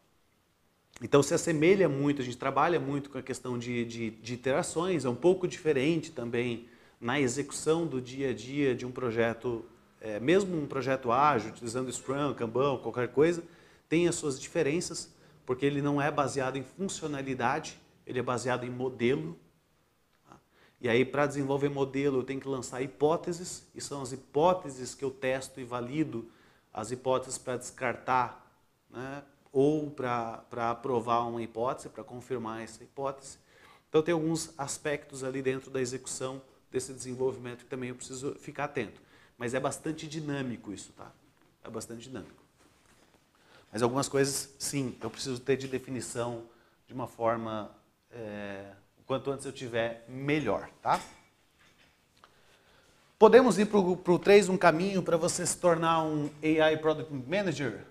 Então se assemelha muito, a gente trabalha muito com a questão de iterações, é um pouco diferente também na execução do dia a dia de um projeto, mesmo um projeto ágil, utilizando Scrum, Kanban, qualquer coisa, tem as suas diferenças, porque ele não é baseado em funcionalidade, ele é baseado em modelo. E aí, para desenvolver modelo, eu tenho que lançar hipóteses, e são as hipóteses que eu testo e valido, as hipóteses para descartar, né? Ou para aprovar uma hipótese, para confirmar essa hipótese. Então, tem alguns aspectos ali dentro da execução desse desenvolvimento que também eu preciso ficar atento. Mas é bastante dinâmico isso, tá? É bastante dinâmico. Mas algumas coisas, sim, eu preciso ter de definição de uma forma... quanto antes eu tiver, melhor, tá? Podemos ir para o 3, um caminho para você se tornar um AI Product Manager?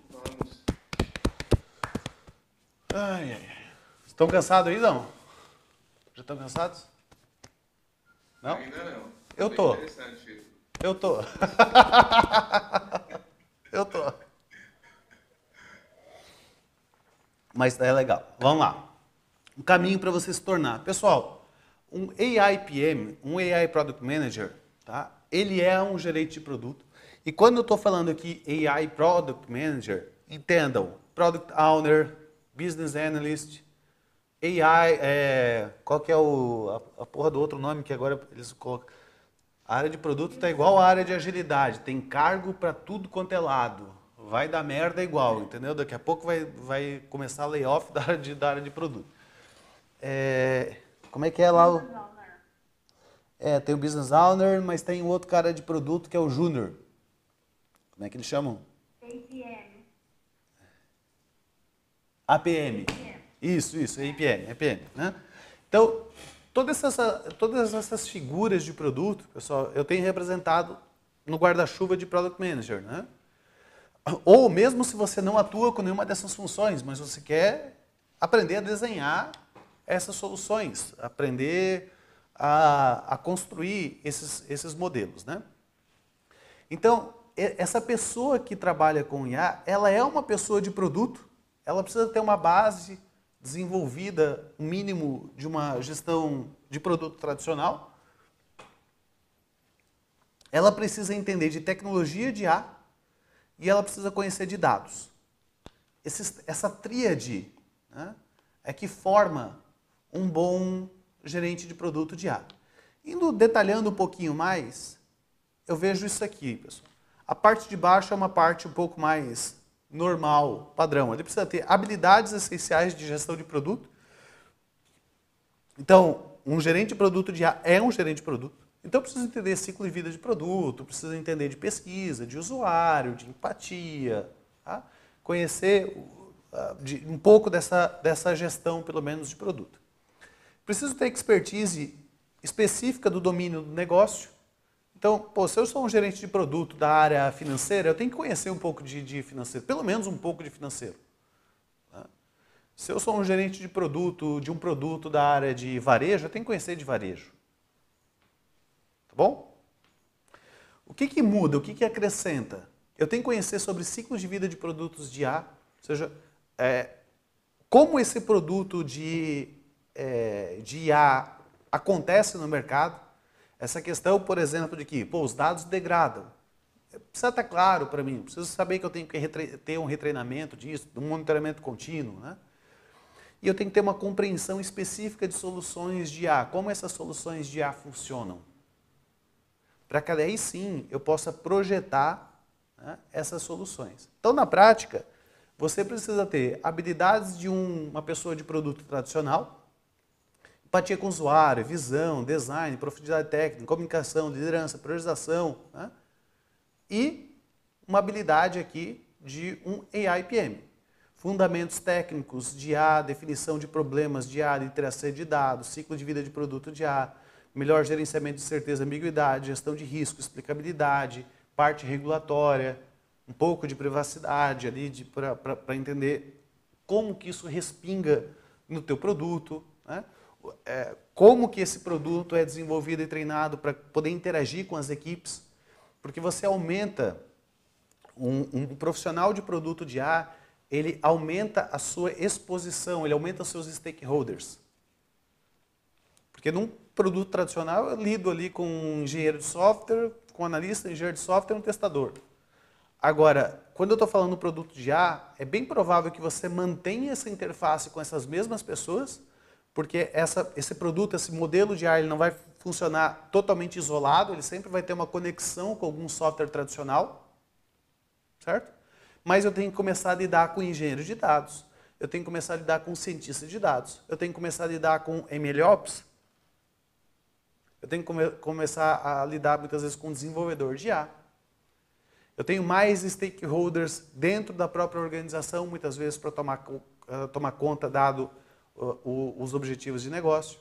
Vamos. Ai, ai. Estão cansados aí, não? Já estão cansados? Não? Ainda não. Eu Bem tô. interessante isso. Eu tô. Eu tô. Mas é legal. Vamos lá. Um caminho para você se tornar. Pessoal, um AI PM, um AI Product Manager, tá? Ele é um gerente de produto. E quando eu estou falando aqui AI Product Manager, entendam, Product Owner, Business Analyst, AI, qual que é a porra do outro nome que agora eles colocam? A área de produto está igual à área de agilidade, tem cargo para tudo quanto é lado. Vai dar merda igual, entendeu? Daqui a pouco vai começar a layoff da área de produto. Como é que é lá? Tem o Business Owner, mas tem o outro cara de produto que é o Júnior. Como é que eles chamam? APM. APM. Isso, APM, né? Então, todas essas figuras de produto, pessoal, eu tenho representado no guarda-chuva de Product Manager, né? Ou mesmo se você não atua com nenhuma dessas funções, mas você quer aprender a desenhar essas soluções, aprender a construir esses modelos, né? Então, essa pessoa que trabalha com IA, ela é uma pessoa de produto, ela precisa ter uma base desenvolvida, um mínimo de uma gestão de produto tradicional. Ela precisa entender de tecnologia de IA e ela precisa conhecer de dados. Essa tríade, né, é que forma um bom gerente de produto de IA. Indo detalhando um pouquinho mais, eu vejo isso aqui, pessoal. A parte de baixo é uma parte um pouco mais normal, padrão. Ele precisa ter habilidades essenciais de gestão de produto. Então, um gerente de produto de IA é um gerente de produto. Então, precisa entender ciclo de vida de produto, precisa entender de pesquisa, de usuário, de empatia, tá? Conhecer um pouco dessa gestão, pelo menos, de produto. Preciso ter expertise específica do domínio do negócio. Então, se eu sou um gerente de produto da área financeira, eu tenho que conhecer um pouco de financeiro, pelo menos um pouco de financeiro. Tá? Se eu sou um gerente de um produto da área de varejo, eu tenho que conhecer de varejo. Tá bom? O que muda? O que acrescenta? Eu tenho que conhecer sobre ciclos de vida de produtos de IA, ou seja, como esse produto de IA acontece no mercado. Essa questão, por exemplo, de que os dados degradam. Precisa estar claro para mim, preciso saber que eu tenho que ter um retreinamento disso, um monitoramento contínuo, né? E eu tenho que ter uma compreensão específica de soluções de IA, como essas soluções de IA funcionam. Para que aí sim eu possa projetar, né, essas soluções. Então, na prática, você precisa ter habilidades de uma pessoa de produto tradicional, empatia com o usuário, visão, design, profundidade técnica, comunicação, liderança, priorização, né? E uma habilidade aqui de um AI PM. Fundamentos técnicos de IA, definição de problemas de IA, literacia de dados, ciclo de vida de produto de IA, melhor gerenciamento de certeza e ambiguidade, gestão de risco, explicabilidade, parte regulatória, um pouco de privacidade ali para entender como que isso respinga no teu produto, né? como que esse produto é desenvolvido e treinado para poder interagir com as equipes, porque você aumenta, um profissional de produto de IA, ele aumenta a sua exposição, ele aumenta os seus stakeholders. Porque num produto tradicional eu lido ali com um engenheiro de software, com um analista, um engenheiro de software e um testador. Agora, quando eu estou falando do produto de IA, é bem provável que você mantenha essa interface com essas mesmas pessoas, porque esse produto, esse modelo de IA, ele não vai funcionar totalmente isolado, ele sempre vai ter uma conexão com algum software tradicional, certo? Mas eu tenho que começar a lidar com engenheiros de dados, eu tenho que começar a lidar com cientistas de dados, eu tenho que começar a lidar com MLOps, eu tenho que começar a lidar muitas vezes com desenvolvedor de IA. Eu tenho mais stakeholders dentro da própria organização, muitas vezes para tomar conta, dado os objetivos de negócio.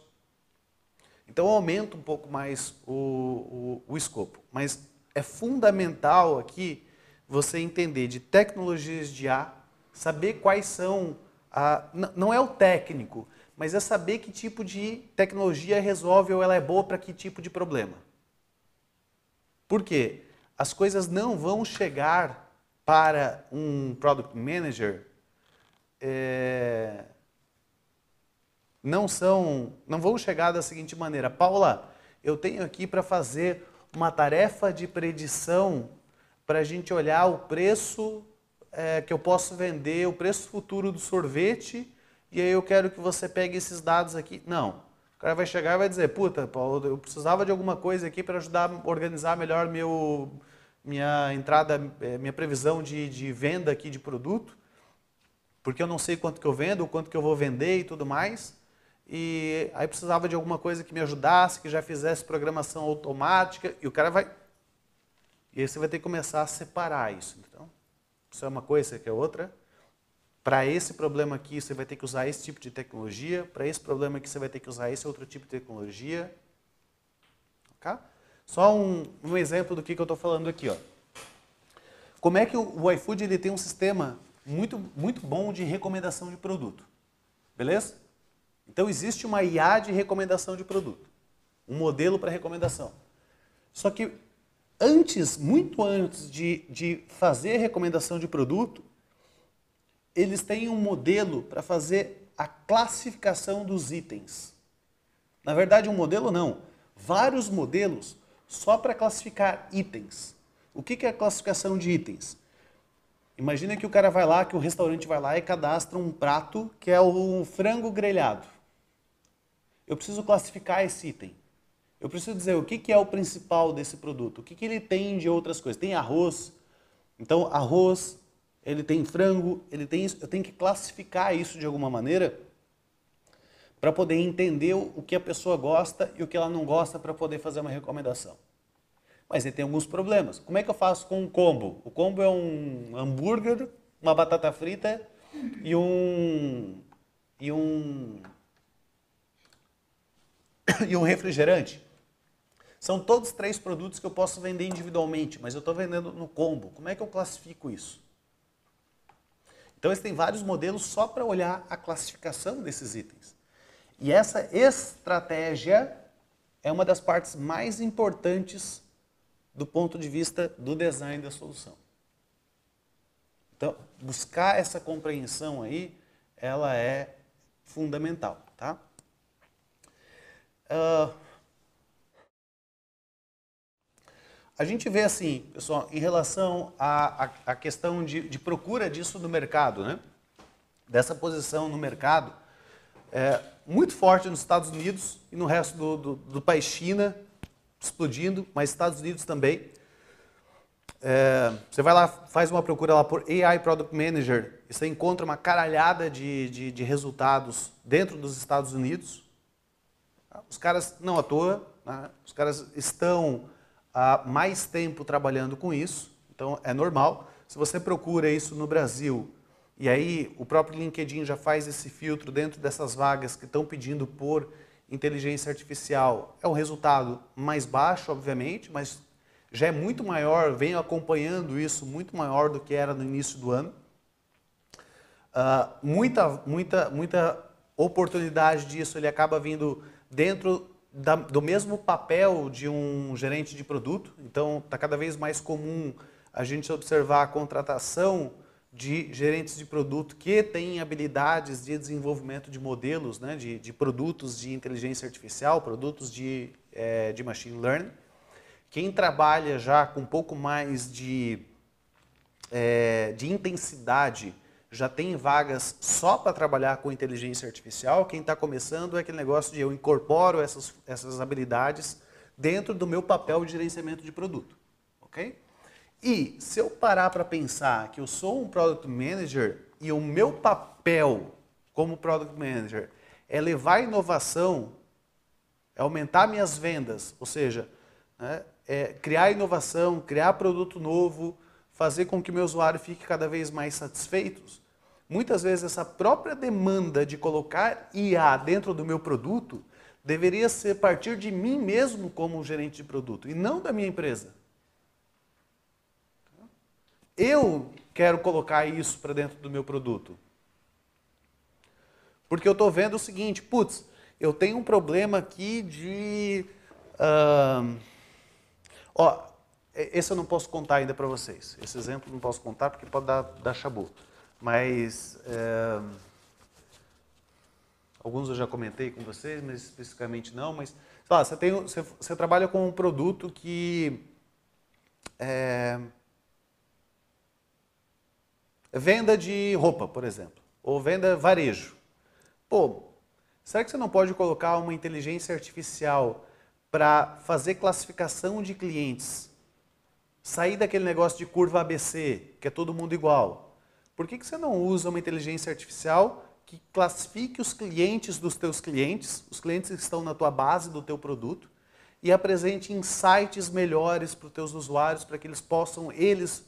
Então, eu aumento um pouco mais o escopo. Mas é fundamental aqui você entender de tecnologias de IA, saber quais são... não é o técnico, mas é saber que tipo de tecnologia resolve ou ela é boa para que tipo de problema. Por quê? As coisas não vão chegar para um Product Manager, não vão chegar da seguinte maneira: Paula, eu tenho aqui para fazer uma tarefa de predição para a gente olhar o preço que eu posso vender, o preço futuro do sorvete, e aí eu quero que você pegue esses dados aqui. Não. O cara vai chegar e vai dizer: puta, Paulo, eu precisava de alguma coisa aqui para ajudar a organizar melhor minha entrada, minha previsão de venda aqui de produto, porque eu não sei quanto que eu vendo, quanto que eu vou vender e tudo mais. E aí precisava de alguma coisa que me ajudasse, que já fizesse programação automática, e o cara vai... E aí você vai ter que começar a separar isso. Então, isso é uma coisa, isso aqui é outra. Para esse problema aqui, você vai ter que usar esse tipo de tecnologia. Para esse problema aqui, você vai ter que usar esse outro tipo de tecnologia. Okay? Só um exemplo do que eu estou falando aqui. Ó. Como é que o iFood ele tem um sistema muito, muito bom de recomendação de produto. Beleza? Então, existe uma IA de recomendação de produto. Um modelo para recomendação. Só que, muito antes de fazer recomendação de produto, eles têm um modelo para fazer a classificação dos itens. Na verdade, um modelo não. Vários modelos só para classificar itens. O que é a classificação de itens? Imagina que o cara vai lá, que o restaurante vai lá e cadastra um prato que é o frango grelhado. Eu preciso classificar esse item. Eu preciso dizer o que é o principal desse produto. O que ele tem de outras coisas. Tem arroz. Então, arroz, ele tem frango, ele tem isso. Eu tenho que classificar isso de alguma maneira para poder entender o que a pessoa gosta e o que ela não gosta para poder fazer uma recomendação. Mas ele tem alguns problemas. Como é que eu faço com um combo? O combo é um hambúrguer, uma batata frita e um refrigerante. São todos 3 produtos que eu posso vender individualmente, mas eu estou vendendo no combo. Como é que eu classifico isso? Então, eles têm vários modelos só para olhar a classificação desses itens. E essa estratégia é uma das partes mais importantes do ponto de vista do design da solução. Então, buscar essa compreensão aí, ela é fundamental, tá? A gente vê assim, pessoal, em relação à questão de procura disso no mercado, né? Dessa posição no mercado, muito forte nos Estados Unidos e no resto do país. China explodindo, mas Estados Unidos também. Você vai lá, faz uma procura lá por AI Product Manager e você encontra uma caralhada de resultados dentro dos Estados Unidos. Os caras, não à toa, né? Os caras estão há mais tempo trabalhando com isso, então é normal. Se você procura isso no Brasil, e aí o próprio LinkedIn já faz esse filtro dentro dessas vagas que estão pedindo por inteligência artificial, é um resultado mais baixo, obviamente, mas já é muito maior, venho acompanhando isso, muito maior do que era no início do ano. Muita oportunidade disso ele acaba vindo dentro do mesmo papel de um gerente de produto. Então, está cada vez mais comum a gente observar a contratação de gerentes de produto que têm habilidades de desenvolvimento de modelos, né, de produtos de inteligência artificial, produtos de machine learning. Quem trabalha já com um pouco mais de intensidade já tem vagas só para trabalhar com inteligência artificial. Quem está começando é aquele negócio de eu incorporo essas habilidades dentro do meu papel de gerenciamento de produto. Ok? E se eu parar para pensar que eu sou um Product Manager e o meu papel como Product Manager é levar inovação, é aumentar minhas vendas, ou seja, né, criar inovação, criar produto novo, fazer com que o meu usuário fique cada vez mais satisfeito, muitas vezes essa própria demanda de colocar IA dentro do meu produto deveria ser a partir de mim mesmo como gerente de produto e não da minha empresa. Eu quero colocar isso para dentro do meu produto. Porque eu estou vendo o seguinte, putz, eu tenho um problema aqui de... esse eu não posso contar ainda para vocês. Esse exemplo eu não posso contar porque pode dar chabu. Mas alguns eu já comentei com vocês, mas especificamente não. Mas sei lá, você trabalha com um produto que venda de roupa, por exemplo, ou venda varejo. Pô, será que você não pode colocar uma inteligência artificial para fazer classificação de clientes? Sair daquele negócio de curva ABC, que é todo mundo igual. Por que você não usa uma inteligência artificial que classifique os clientes dos teus clientes, os clientes que estão na tua base do teu produto, e apresente insights melhores para os teus usuários, para que eles possam,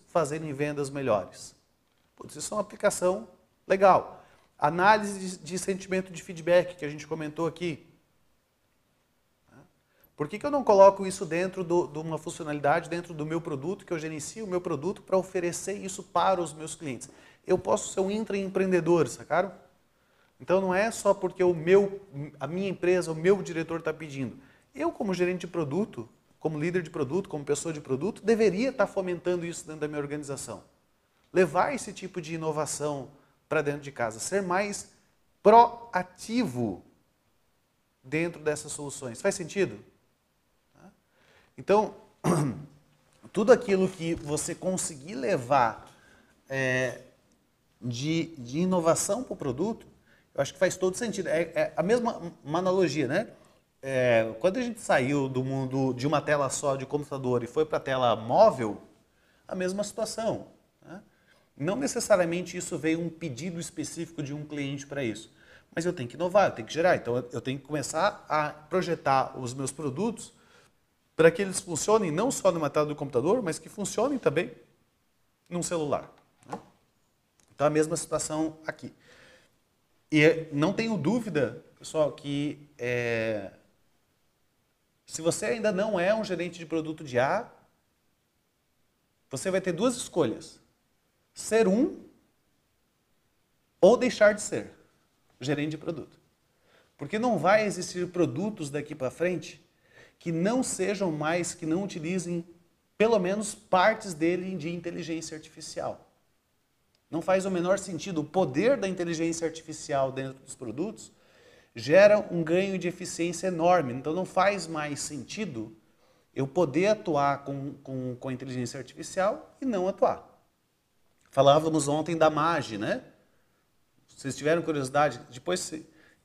fazerem vendas melhores? Putz, isso é uma aplicação legal. Análise de sentimento de feedback, que a gente comentou aqui. Por que eu não coloco isso dentro de uma funcionalidade, dentro do meu produto, que eu gerencio o meu produto para oferecer isso para os meus clientes? Eu posso ser um intraempreendedor, sacaram? Então não é só porque a minha empresa, o meu diretor está pedindo. Eu, como gerente de produto, como líder de produto, como pessoa de produto, deveria estar fomentando isso dentro da minha organização. Levar esse tipo de inovação para dentro de casa, ser mais proativo dentro dessas soluções. Faz sentido? Então, tudo aquilo que você conseguir levar de inovação para o produto, eu acho que faz todo sentido. É a mesma uma analogia, né? Quando a gente saiu do mundo de uma tela só de computador e foi para a tela móvel, a mesma situação. Né? Não necessariamente isso veio um pedido específico de um cliente para isso. Mas eu tenho que inovar, eu tenho que gerar. Então, eu tenho que começar a projetar os meus produtos para que eles funcionem não só numa tela do computador, mas que funcionem também num celular. Né? Então, a mesma situação aqui. E não tenho dúvida, pessoal, que se você ainda não é um gerente de produto de IA, você vai ter duas escolhas. Ser ou deixar de ser gerente de produto. Porque não vai existir produtos daqui para frente que não sejam mais, que não utilizem pelo menos partes dele de inteligência artificial. Não faz o menor sentido. O poder da inteligência artificial dentro dos produtos gera um ganho de eficiência enorme. Então não faz mais sentido eu poder atuar com a inteligência artificial e não atuar. Falávamos ontem da Magi, né? Vocês tiveram curiosidade? Depois,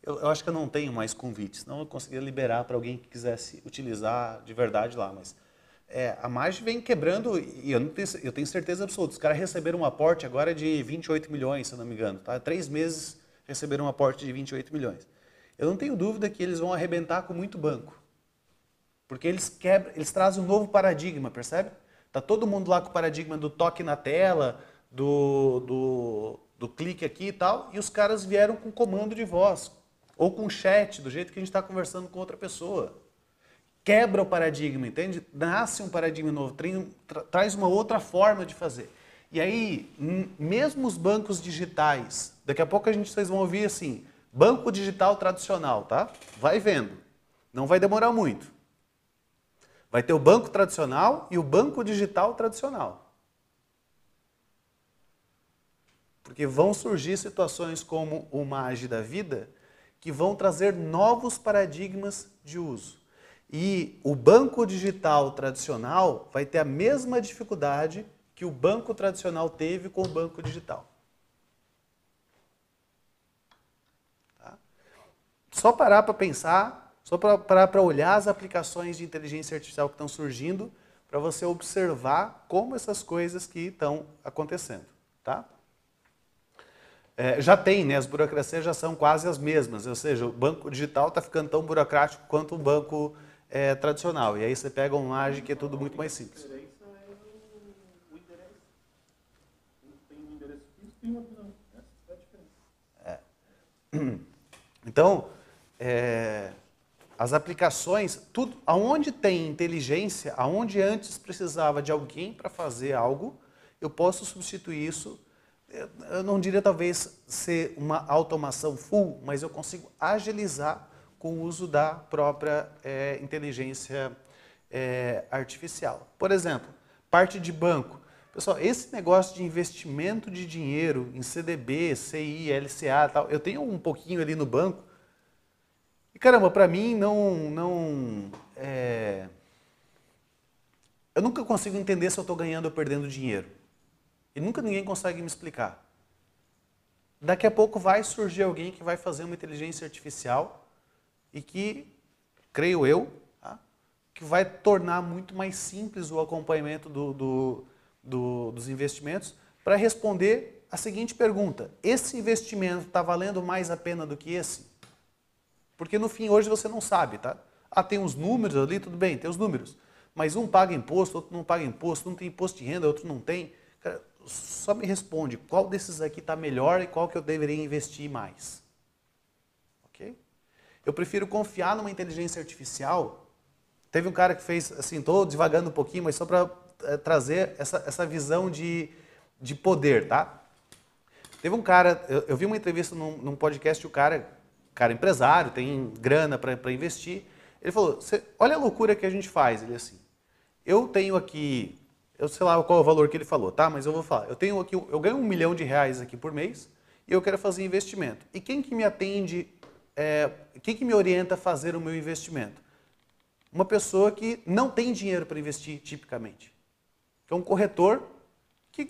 eu acho que eu não tenho mais convites, senão eu conseguiria liberar para alguém que quisesse utilizar de verdade lá. Mas a Magi vem quebrando, e eu tenho certeza absoluta, os caras receberam um aporte agora de 28 milhões, se eu não me engano. Tá? 3 meses receberam um aporte de 28 milhões. Eu não tenho dúvida que eles vão arrebentar com muito banco. Porque eles trazem um novo paradigma, percebe? Está todo mundo lá com o paradigma do toque na tela, do clique aqui e tal, e os caras vieram com comando de voz, ou com chat, do jeito que a gente está conversando com outra pessoa. Quebra o paradigma, entende? Nasce um paradigma novo, traz uma outra forma de fazer. E aí, mesmo os bancos digitais, daqui a pouco vocês vão ouvir assim, banco digital tradicional, tá? Vai vendo. Não vai demorar muito. Vai ter o banco tradicional e o banco digital tradicional. Porque vão surgir situações como o Magi da vida que vão trazer novos paradigmas de uso. E o banco digital tradicional vai ter a mesma dificuldade que o banco tradicional teve com o banco digital. Tá? Só parar para pensar, só parar para olhar as aplicações de inteligência artificial que estão surgindo, para você observar como essas coisas que estão acontecendo. Tá? Já tem, né? As burocracias já são quase as mesmas, ou seja, o banco digital está ficando tão burocrático quanto o banco tradicional. E aí você pega um Magi que é tudo muito mais simples. A diferença é o endereço. Tem um endereço físico e outro não. Essa é a diferença. Então, as aplicações, tudo, aonde tem inteligência, aonde antes precisava de alguém para fazer algo, eu posso substituir isso. Eu não diria talvez ser uma automação full, mas eu consigo agilizar com o uso da própria inteligência artificial. Por exemplo, parte de banco. Pessoal, esse negócio de investimento de dinheiro em CDB, CI, LCA e tal, eu tenho um pouquinho ali no banco. E caramba, para mim eu nunca consigo entender se eu estou ganhando ou perdendo dinheiro. E nunca ninguém consegue me explicar. Daqui a pouco vai surgir alguém que vai fazer uma inteligência artificial e que, creio eu, tá, que vai tornar muito mais simples o acompanhamento dos investimentos para responder a seguinte pergunta: esse investimento está valendo mais a pena do que esse? Porque no fim, hoje você não sabe, tá? Tem os números ali, tudo bem, tem os números. Mas um paga imposto, outro não paga imposto, um tem imposto de renda, outro não tem. Cara, só me responde, qual desses aqui está melhor e qual que eu deveria investir mais? Ok? Eu prefiro confiar numa inteligência artificial. Teve um cara que fez, assim, estou divagando um pouquinho, mas só para trazer essa visão de poder, tá? Teve um cara, eu vi uma entrevista num podcast, o cara empresário, tem grana para investir, ele falou, olha a loucura que a gente faz, ele assim, eu tenho aqui... Eu sei lá qual é o valor que ele falou, tá? Mas eu vou falar. Eu ganho R$1 milhão aqui por mês e eu quero fazer investimento. E quem que me atende, quem que me orienta a fazer o meu investimento? Uma pessoa que não tem dinheiro para investir, tipicamente. Que é um corretor que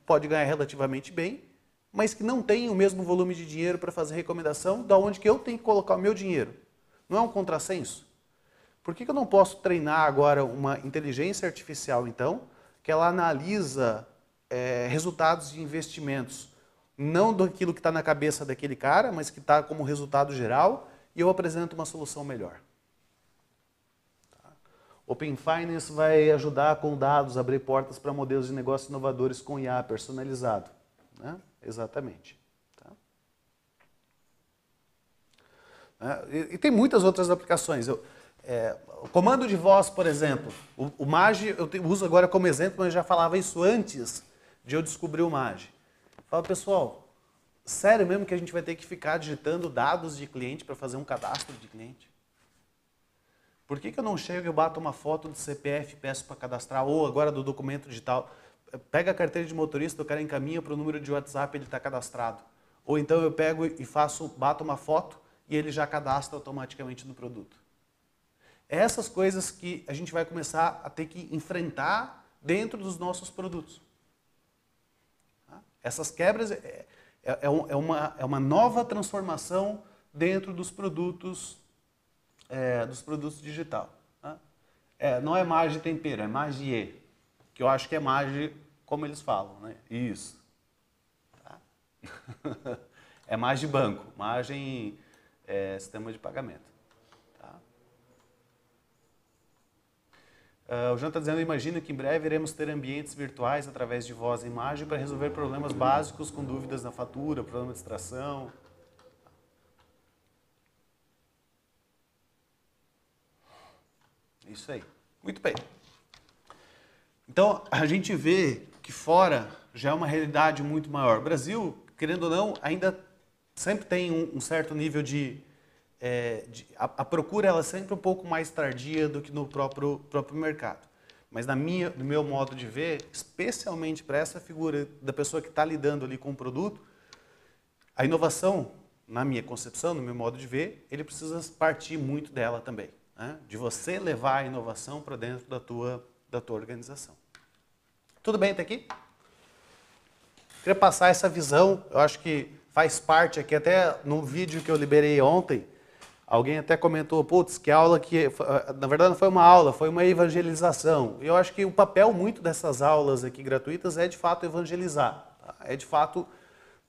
pode ganhar relativamente bem, mas que não tem o mesmo volume de dinheiro para fazer recomendação da onde que eu tenho que colocar o meu dinheiro. Não é um contrassenso? Por que eu não posso treinar agora uma inteligência artificial, então, que ela analisa resultados de investimentos, não daquilo que está na cabeça daquele cara, mas que está como resultado geral, e eu apresento uma solução melhor. Tá? Open Finance vai ajudar com dados, abrir portas para modelos de negócios inovadores com IA personalizado. Né? Exatamente. Tá? E tem muitas outras aplicações. O comando de voz, por exemplo, o Magi eu uso agora como exemplo, mas eu já falava isso antes de eu descobrir o Magi. Fala, pessoal, sério mesmo que a gente vai ter que ficar digitando dados de cliente para fazer um cadastro de cliente? Por que eu não chego e bato uma foto do CPF e peço para cadastrar, ou agora do documento digital, pega a carteira de motorista, o cara encaminha para o número de WhatsApp, ele está cadastrado. Ou então eu pego e bato uma foto e ele já cadastra automaticamente no produto. Essas coisas que a gente vai começar a ter que enfrentar dentro dos nossos produtos. Essas quebras é uma nova transformação dentro dos produtos digital. Não é Magi tempero, é Magi, que eu acho que é Magi como eles falam, né? Isso. Tá? É Magi banco, Magi sistema de pagamento. O João está dizendo, imagino que em breve iremos ter ambientes virtuais através de voz e imagem para resolver problemas básicos com dúvidas na fatura, problema de extração. Isso aí. Muito bem. Então, a gente vê que fora já é uma realidade muito maior. O Brasil, querendo ou não, ainda sempre tem um certo nível a procura ela é sempre um pouco mais tardia do que no próprio mercado. Mas no meu modo de ver, especialmente para essa figura da pessoa que está lidando ali com o produto, a inovação, na minha concepção, no meu modo de ver, ele precisa partir muito dela também, né? De você levar a inovação para dentro da tua organização. Tudo bem até aqui? Queria passar essa visão, eu acho que faz parte aqui, até no vídeo que eu liberei ontem, alguém até comentou, putz, que aula que... Na verdade não foi uma aula, foi uma evangelização. E eu acho que o papel muito dessas aulas aqui gratuitas é de fato evangelizar, tá? É de fato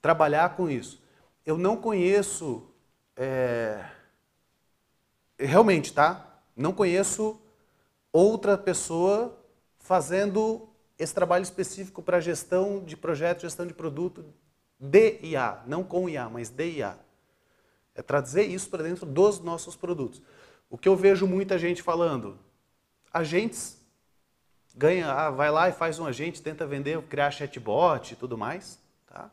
trabalhar com isso. Eu não conheço, realmente, tá? Não conheço outra pessoa fazendo esse trabalho específico para gestão de projeto, gestão de produto de IA, não com IA, mas de IA. É trazer isso para dentro dos nossos produtos. O que eu vejo muita gente falando, agentes, vai lá e faz um agente, tenta vender, criar chatbot e tudo mais. Tá?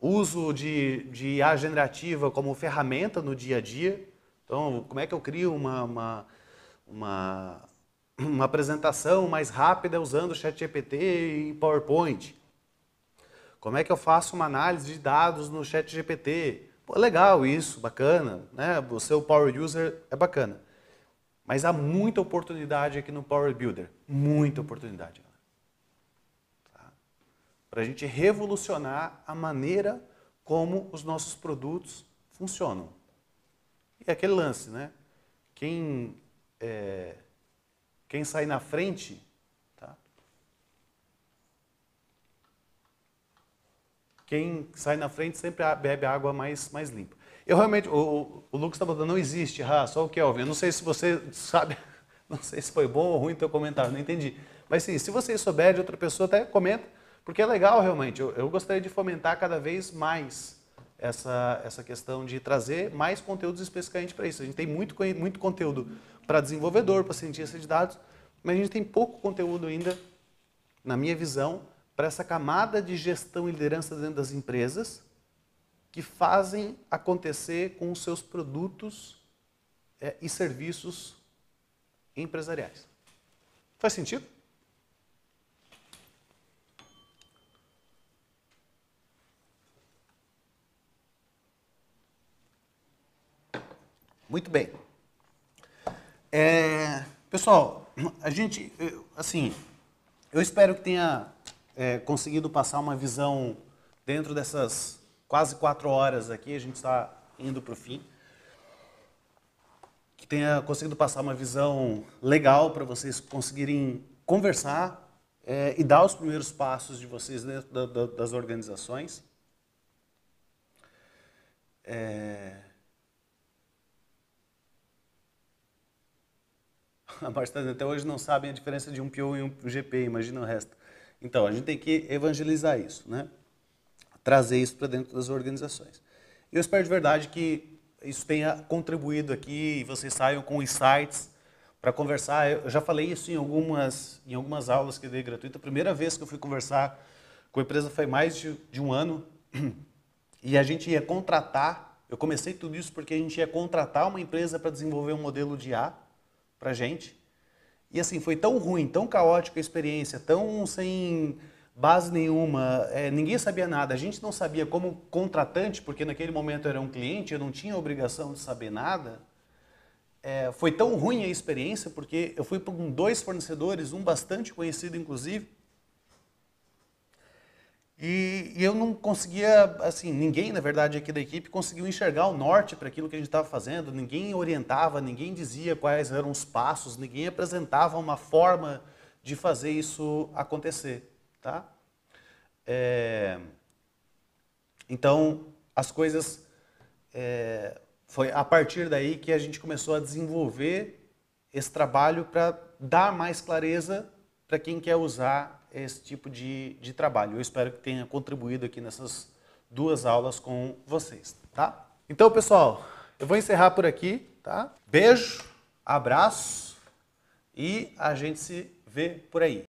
Uso de IA generativa como ferramenta no dia a dia. Então, como é que eu crio uma apresentação mais rápida usando o ChatGPT e PowerPoint? Como é que eu faço uma análise de dados no ChatGPT? Pô, legal isso, bacana, né? O seu Power User é bacana. Mas há muita oportunidade aqui no Power Builder. Muita oportunidade. Tá? Para a gente revolucionar a maneira como os nossos produtos funcionam. E aquele lance, né? Quem sai na frente, tá? Quem sai na frente sempre bebe água mais limpa. Eu realmente, o Lucas está falando, não existe, só o Kelvin. Eu não sei se você sabe, não sei se foi bom ou ruim o teu comentário, não entendi. Mas sim, se vocês souberem de outra pessoa, até comenta, porque é legal realmente. Eu gostaria de fomentar cada vez mais essa questão de trazer mais conteúdos especificamente para isso. A gente tem muito conteúdo para desenvolvedor, para cientista de dados, mas a gente tem pouco conteúdo ainda, na minha visão, para essa camada de gestão e liderança dentro das empresas que fazem acontecer com os seus produtos e serviços empresariais. Faz sentido? Muito bem. Pessoal, a gente, assim, eu espero que tenha conseguido passar uma visão dentro dessas quase 4 horas aqui, a gente está indo para o fim, que tenha conseguido passar uma visão legal para vocês conseguirem conversar e dar os primeiros passos de vocês dentro das organizações. A Marta até hoje não sabem a diferença de um PO e um GP, imagina o resto. Então, a gente tem que evangelizar isso, né? Trazer isso para dentro das organizações. Eu espero de verdade que isso tenha contribuído aqui e vocês saiam com insights para conversar. Eu já falei isso em algumas aulas que eu dei gratuita. A primeira vez que eu fui conversar com a empresa foi mais de um ano e a gente ia contratar, eu comecei tudo isso porque a gente ia contratar uma empresa para desenvolver um modelo de IA para a gente. E assim, foi tão ruim, tão caótica a experiência, tão sem base nenhuma, ninguém sabia nada. A gente não sabia como contratante, porque naquele momento era um cliente, eu não tinha obrigação de saber nada. Foi tão ruim a experiência, porque eu fui com 2 fornecedores, um bastante conhecido inclusive, e eu não conseguia, assim, ninguém, na verdade, aqui da equipe conseguiu enxergar o norte para aquilo que a gente estava fazendo, ninguém orientava, ninguém dizia quais eram os passos, ninguém apresentava uma forma de fazer isso acontecer, tá? Então, as coisas, foi a partir daí que a gente começou a desenvolver esse trabalho para dar mais clareza para quem quer usar esse tipo de trabalho. Eu espero que tenha contribuído aqui nessas 2 aulas com vocês, tá? Então, pessoal, eu vou encerrar por aqui, tá? Beijo, abraço e a gente se vê por aí.